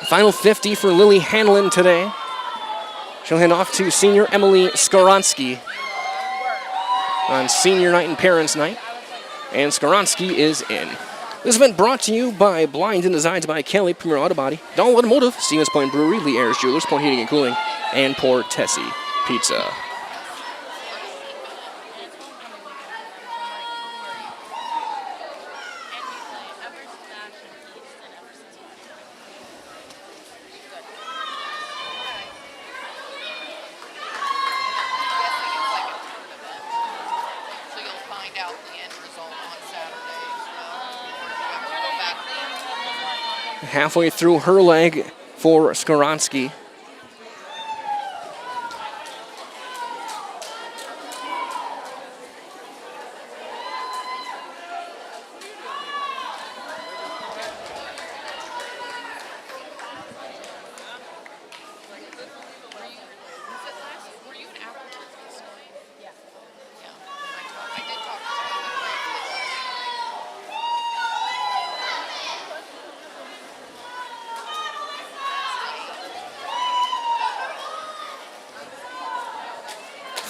Final 50 for Lily Hanlon today. She'll hand off to senior Emily Skoronsky on senior night and parents night. And Skoronsky is in. This event brought to you by Blinds and Designs by Kelly, Premier Auto Body, Dahl Automotive, Stevens Point Brewery, Lee Ayers Jewelers, Point Heating and Cooling, and Port Tessie Pizza. Halfway through her leg for Skoronsky.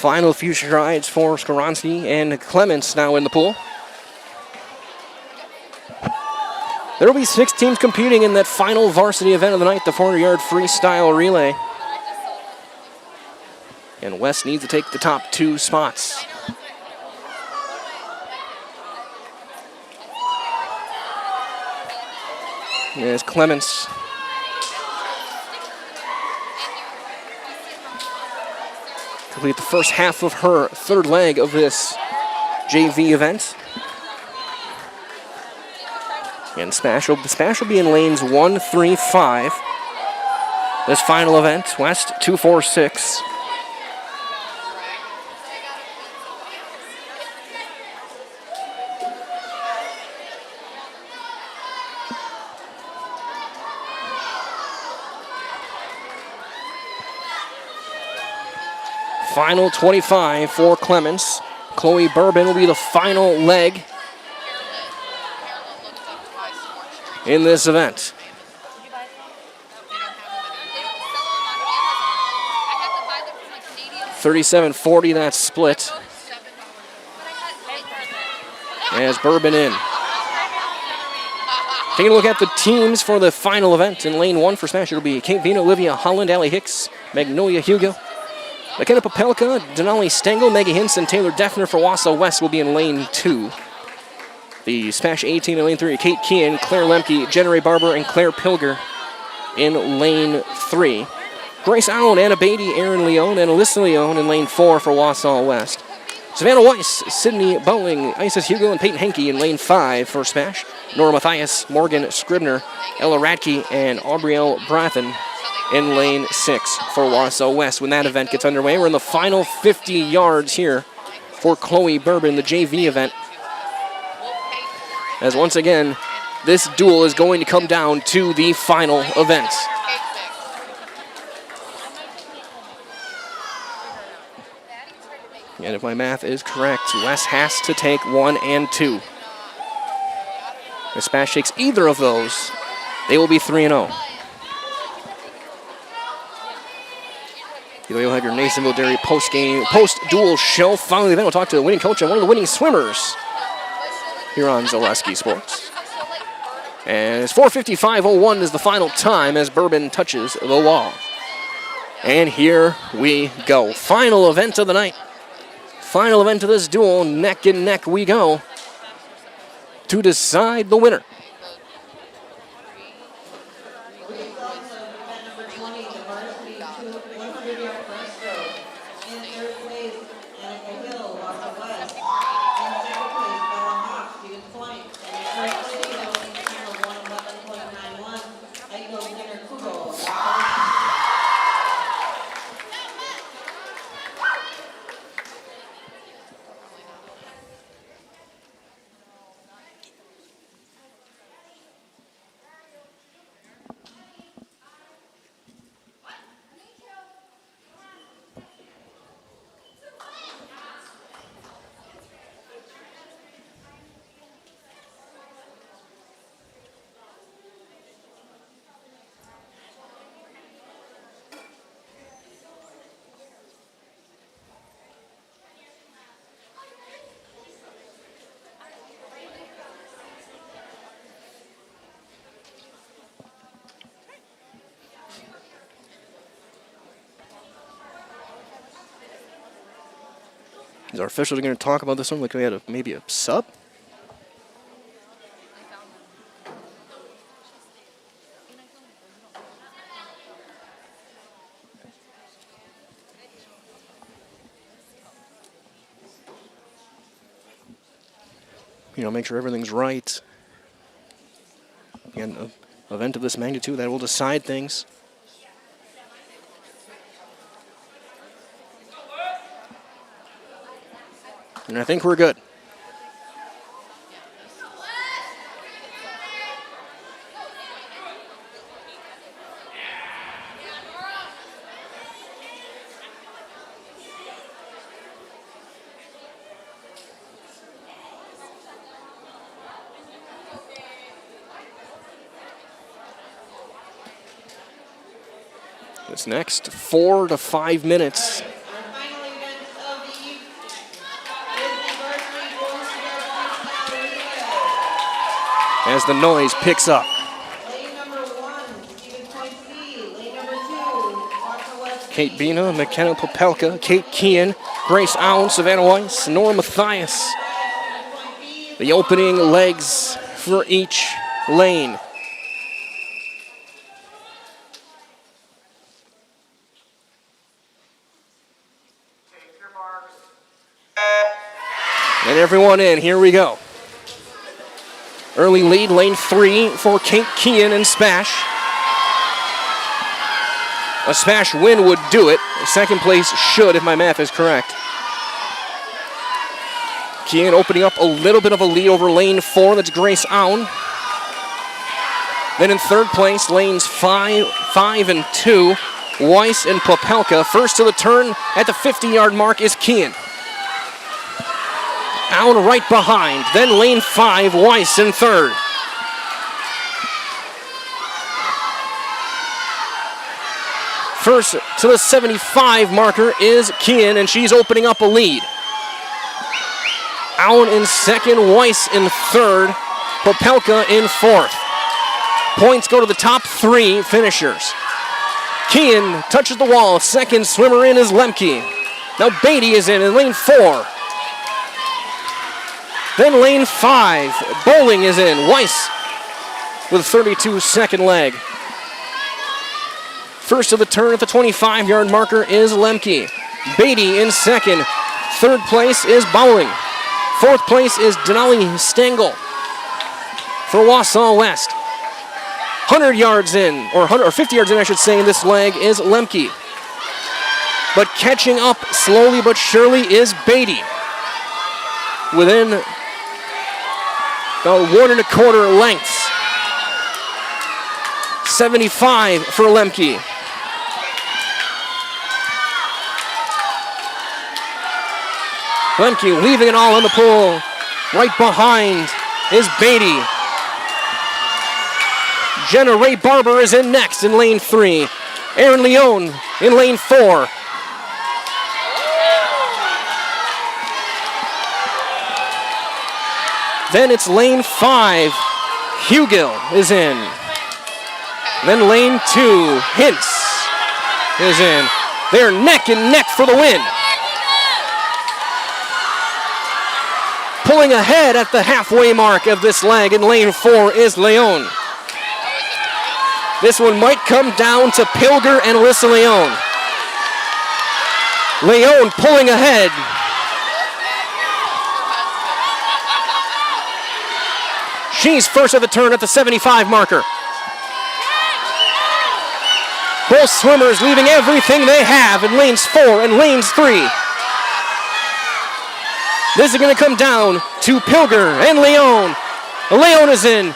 Final few strides for Skoronsky and Clements now in the pool. There will be 6 teams competing in that final varsity event of the night, the 400-yard freestyle relay. And West needs to take the top 2 spots. There's Clements. Complete the first half of her third leg of this JV event. And SPASH will be in lanes 1, 3, 5. This final event, West 2, 4, 6. Final 25 for Clements. Chloe Bourbon will be the final leg in this event. $37.40, that split. As Bourbon in. Taking a look at the teams for the final event. In lane 1 for SPASH, it'll be Kate Vina, Olivia Holland, Allie Hicks, Magnolia Hugo, McKenna Popelka, Denali Stengel, Maggie Hinson, Taylor Defner for Wausau West will be in lane 2. The SPASH 18 in lane 3, Kate Kean, Claire Lemke, Jen Ray Barber, and Claire Pilger in lane 3. Grace Allen, Anna Beatty, Aaron Leone, and Alyssa Leone in lane 4 for Wausau West. Savannah Weiss, Sydney Bowling, Isis Hugo, and Peyton Henke in lane 5 for SPASH. Nora Mathias, Morgan Scribner, Ella Radke, and Aubrielle Brathen in lane 6 for Wausau West. When that event gets underway, we're in the final 50 yards here for Chloe Bourbon, the JV event. As once again, this duel is going to come down to the final event. And if my math is correct, West has to take 1 and 2. If SPASH takes either of those, they will be 3-0. You'll have your Nasonville Dairy post-duel show. Following the event, we'll talk to the winning coach and one of the winning swimmers here on Zaleski Sports. And it's 4:55:01 is the final time as Bourbon touches the wall. And here we go. Final event of the night. Final event of this duel. Neck and neck we go to decide the winner. Is our officials going to talk about this one like we had maybe a sub? Make sure everything's right. Again, an event of this magnitude that will decide things. And I think we're good. This next 4 to 5 minutes. as the noise picks up. Lane number 1, Stevens Point C. Lane number 2, Wausau West. Kate Bina, McKenna Popelka, Kate Kean, Grace Allen, Savannah Weiss, Nora Mathias. The opening legs for each lane. And everyone in, here we go. Early lead, lane 3 for Kate Kean and SPASH. A SPASH win would do it. Second place should, if my math is correct. Kean opening up a little bit of a lead over lane 4, that's Grace Aun. Then in third place, lanes 5 and 2, Weiss and Popelka. First to the turn at the 50-yard mark is Kean. Aun right behind. Then lane 5, Weiss in third. First to the 75 marker is Kean, and she's opening up a lead. Aun in second, Weiss in third, Popelka in fourth. Points go to the top 3 finishers. Kean touches the wall. Second swimmer in is Lemke. Now Beatty is in lane 4. Then lane 5, Bowling is in. Weiss with a 32-second leg. First to the turn at the 25-yard marker is Lemke. Beatty in second. Third place is Bowling. Fourth place is Denali Stengel for Wausau West. 100 yards in, or 50 yards in, I should say, in this leg is Lemke. But catching up slowly but surely is Beatty. Within about 1 1/4 lengths. 75 for Lemke. Lemke leaving it all on the pole. Right behind is Beatty. Jenna Ray Barber is in next in lane 3. Aaron Leone in lane 4. Then it's lane 5. Hugill is in. Then lane 2. Hintz is in. They're neck and neck for the win. Pulling ahead at the halfway mark of this leg in lane 4 is Leone. This one might come down to Pilger and Alyssa Leone. Leone pulling ahead. She's first at the turn at the 75 marker. Both swimmers leaving everything they have in lanes 4 and lanes 3. This is going to come down to Pilger and Leone. Leone is in.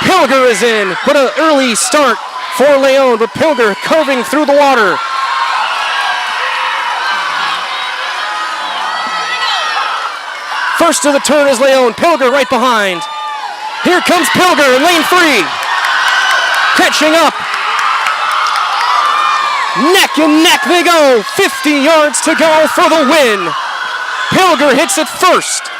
Pilger is in. But an early start for Leone, but Pilger curving through the water. First to the turn is Leone. Pilger right behind. Here comes Pilger in lane 3. Catching up. Neck and neck they go. 50 yards to go for the win. Pilger hits it first.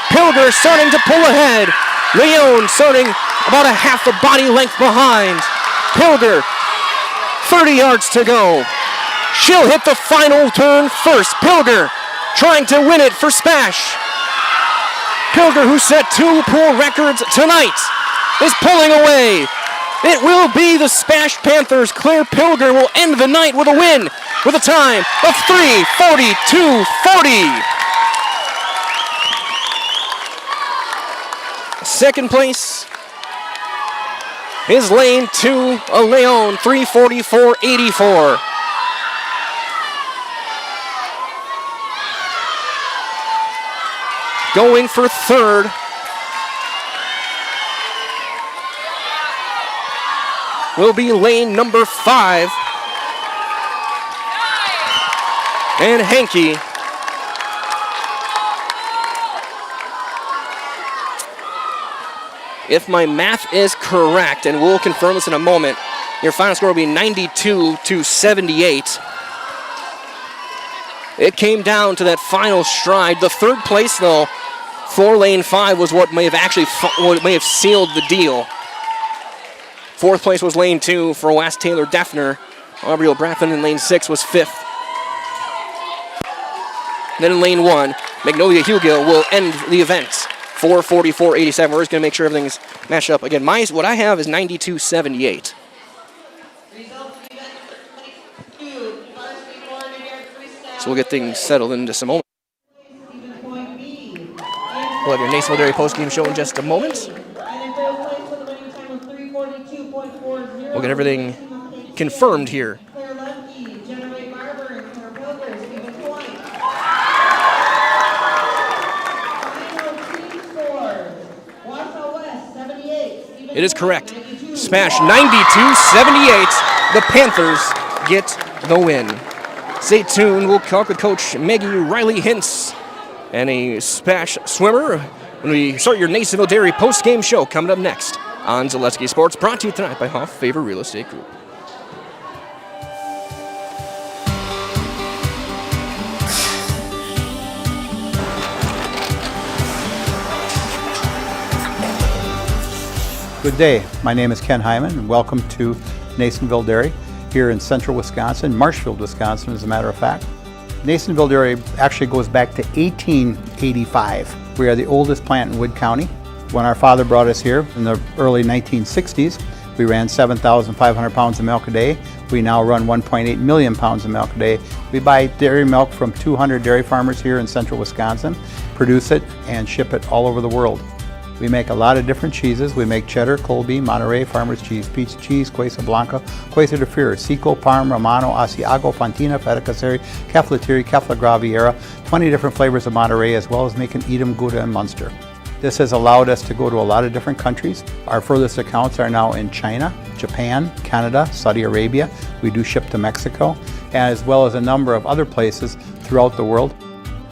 Pilger starting to pull ahead. Leone starting about a half a body length behind. Pilger, 30 yards to go. She'll hit the final turn first. Pilger trying to win it for SPASH. Pilger, who set 2 pool records tonight, is pulling away. It will be the SPASH Panthers. Claire Pilger will end the night with a win with a time of 3:42.40. Second place is lane 2, Leone, 3:44.84. Going for third will be lane number 5. And Henke. If my math is correct, and we'll confirm this in a moment, your final score will be 92-78. It came down to that final stride. The third place, though, 4 lane 5 was what may have sealed the deal. 4th place was lane 2 for West Taylor Defner. Aubrey O'Braffin in lane 6 was 5th. Then in lane 1, Magnolia Hugill will end the event. 4:44.87. We're just going to make sure everything's matched up. Again, what I have is 92.78. So we'll get things settled in just a moment. We'll have your Nasonville Dairy postgame show in just a moment. We'll get everything confirmed here. It is correct. SPASH 92-78. The Panthers get the win. Stay tuned. We'll talk with Coach Maggie Riley Hintz and a SPASH swimmer when we start your Nasonville Dairy post-game show coming up next on Zaleski Sports, brought to you tonight by Hoff Favor Real Estate Group. Good day. My name is Ken Hyman, and welcome to Nasonville Dairy here in central Wisconsin, Marshfield, Wisconsin, as a matter of fact. Nasonville Dairy actually goes back to 1885. We are the oldest plant in Wood County. When our father brought us here in the early 1960s, we ran 7,500 pounds of milk a day. We now run 1.8 million pounds of milk a day. We buy dairy milk from 200 dairy farmers here in central Wisconsin, produce it, and ship it all over the world. We make a lot of different cheeses. We make cheddar, Colby, Monterey, Farmer's Cheese, Peach Cheese, Quesa Blanca, Quesa de Fury, Seco, Parm, Romano, Asiago, Fontina, Feta Caseri, Caflatiri, Cafla Graviera, 20 different flavors of Monterey, as well as making Edam, Gouda, and Munster. This has allowed us to go to a lot of different countries. Our furthest accounts are now in China, Japan, Canada, Saudi Arabia. We do ship to Mexico, as well as a number of other places throughout the world.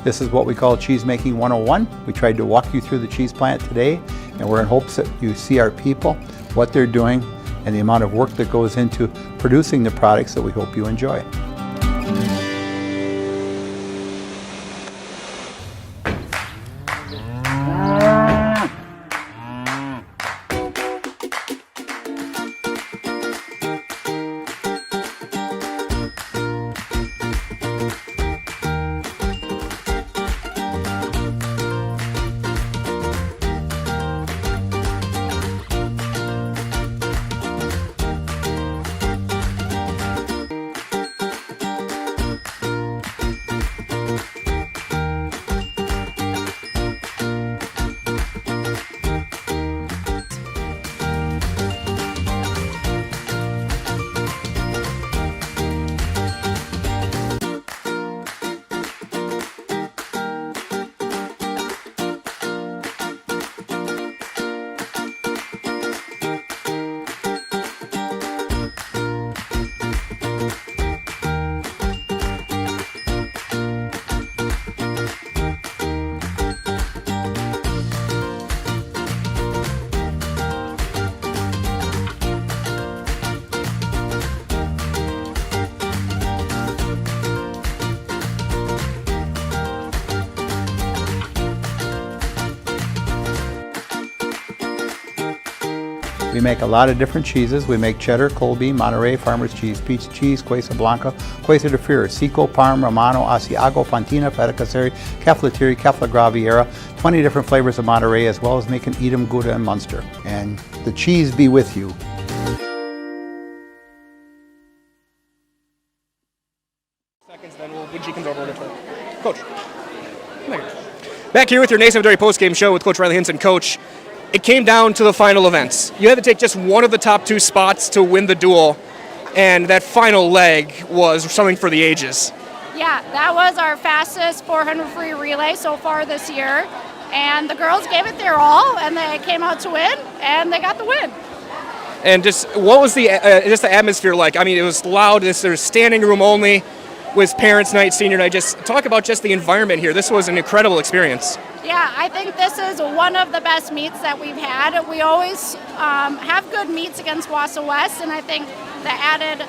This is what we call Cheese Making 101. We tried to walk you through the cheese plant today, and we're in hopes that you see our people, what they're doing, and the amount of work that goes into producing the products that we hope you enjoy. We make a lot of different cheeses. We make cheddar, Colby, Monterey, Farmer's Cheese, Peach Cheese, Quesa Blanca, Quesa de Fury, Seco, Parm, Romano, Asiago, Fontina, Feta Caseri, Caflatiri, Cafla Graviera, 20 different flavors of Monterey, as well as making Edam, Gouda, and Munster. And the cheese be with you. Seconds, then when she comes over to Coach. Back here with your Nasonville Dairy postgame show with Coach Riley Hinson. Coach, it came down to the final events. You had to take just one of the top 2 spots to win the duel, and that final leg was something for the ages. Yeah, that was our fastest 400 free relay so far this year, and the girls gave it their all, and they came out to win, and they got the win. And just what was the atmosphere like? I mean, it was loud. There's standing room only with parents' night, senior night. Just talk about just the environment here. This was an incredible experience. Yeah, I think this is one of the best meets that we've had. We always have good meets against Wausau West, and I think the added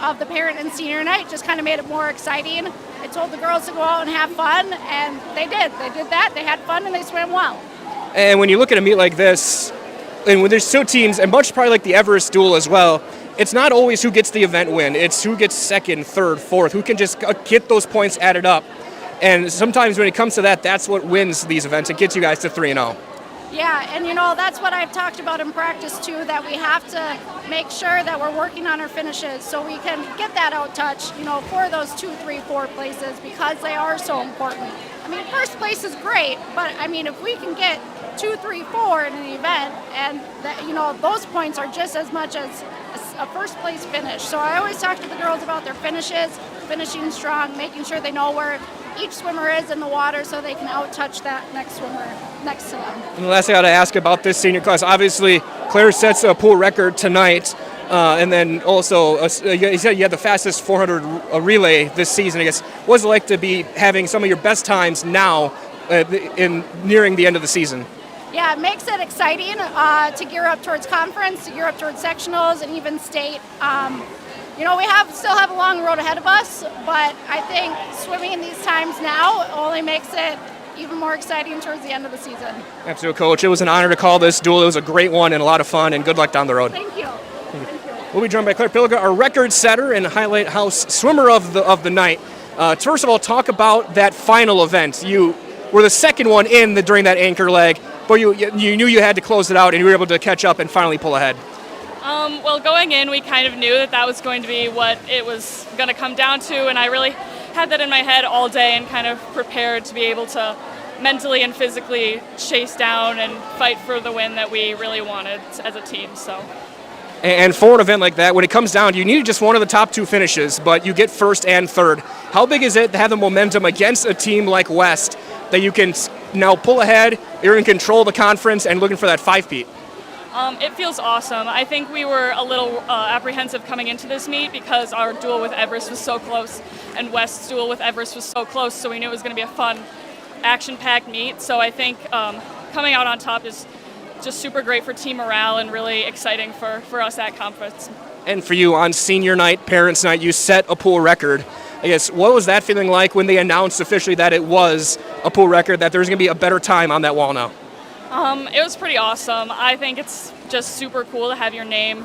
of the parent and senior night just kind of made it more exciting. I told the girls to go out and have fun, and they did. They did that. They had fun, and they swam well. And when you look at a meet like this, and when there's two teams, and much probably like the Everest duel as well, it's not always who gets the event win. It's who gets second, third, fourth, who can just get those points added up. And sometimes when it comes to that, that's what wins these events. It gets you guys to 3-0. Yeah, and that's what I've talked about in practice too, that we have to make sure that we're working on our finishes so we can get that out touch, for those 2, 3, 4 places, because they are so important. I mean, first place is great, but I mean, if we can get 2, 3, 4 in an event, and those points are just as much as a first place finish. So I always talk to the girls about their finishes, finishing strong, making sure they know where each swimmer is in the water so they can out-touch that next swimmer next to them. And the last thing I got to ask about this senior class, obviously Claire sets a pool record tonight, and then also you said you had the fastest 400 relay this season. I guess what was it like to be having some of your best times now in nearing the end of the season? Yeah, it makes it exciting to gear up towards conference, to gear up towards sectionals, and even state. We still have a long road ahead of us, but I think swimming these times now only makes it even more exciting towards the end of the season. Absolutely, Coach. It was an honor to call this duel. It was a great one and a lot of fun, and good luck down the road. Thank you. We'll be joined by Claire Pilger, our record setter and Highlight House swimmer of the night. First of all, talk about that final event. You were the second one in during that anchor leg, but you knew you had to close it out, and you were able to catch up and finally pull ahead. Well, going in, we kind of knew that was going to be what it was going to come down to, and I really had that in my head all day and kind of prepared to be able to mentally and physically chase down and fight for the win that we really wanted as a team. So. And for an event like that, when it comes down, you need just one of the top 2 finishes, but you get first and third. How big is it to have the momentum against a team like West that you can now pull ahead, you're in control of the conference, and looking for that 5-peat? It feels awesome. I think we were a little apprehensive coming into this meet because our duel with Everest was so close and West's duel with Everest was so close, so we knew it was going to be a fun, action-packed meet. So I think coming out on top is just super great for team morale and really exciting for us at conference. And for you on senior night, parents' night, you set a pool record. I guess, what was that feeling like when they announced officially that it was a pool record, that there's going to be a better time on that wall now? It was pretty awesome. I think it's just super cool to have your name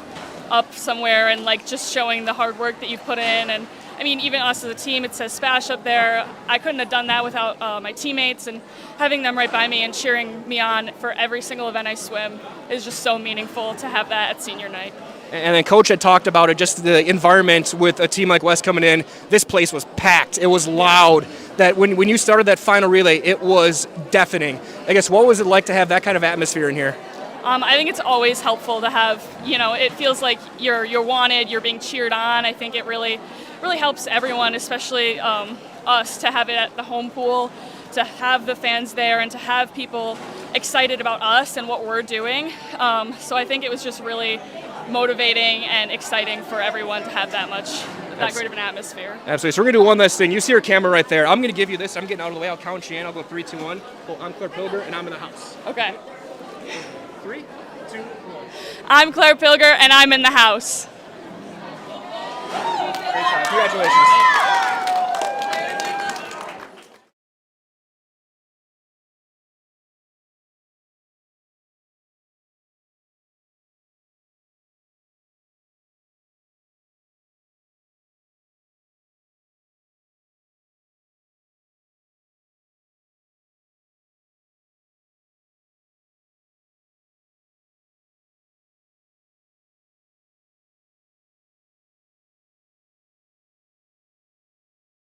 up somewhere and just showing the hard work that you've put in. And I mean, even us as a team, it says SPASH up there. I couldn't have done that without my teammates, and having them right by me and cheering me on for every single event I swim is just so meaningful to have that at senior night. And then Coach had talked about it, just the environment with a team like West coming in. This place was packed. It was loud. That when you started that final relay, it was deafening. I guess, what was it like to have that kind of atmosphere in here? I think it's always helpful to have, it feels like you're wanted, you're being cheered on. I think it really helps everyone, especially us, to have it at the home pool, to have the fans there, and to have people excited about us and what we're doing. So I think it was just really motivating and exciting for everyone to have that great of an atmosphere. Absolutely. So we're going to do one last thing. You see your camera right there. I'm going to give you this. I'm getting out of the way. I'll count you in. I'll go 3, 2, 1. Well, I'm Claire Pilger, and I'm in the house. Okay. 3, 2, 1. I'm Claire Pilger, and I'm in the house. Great job. Congratulations.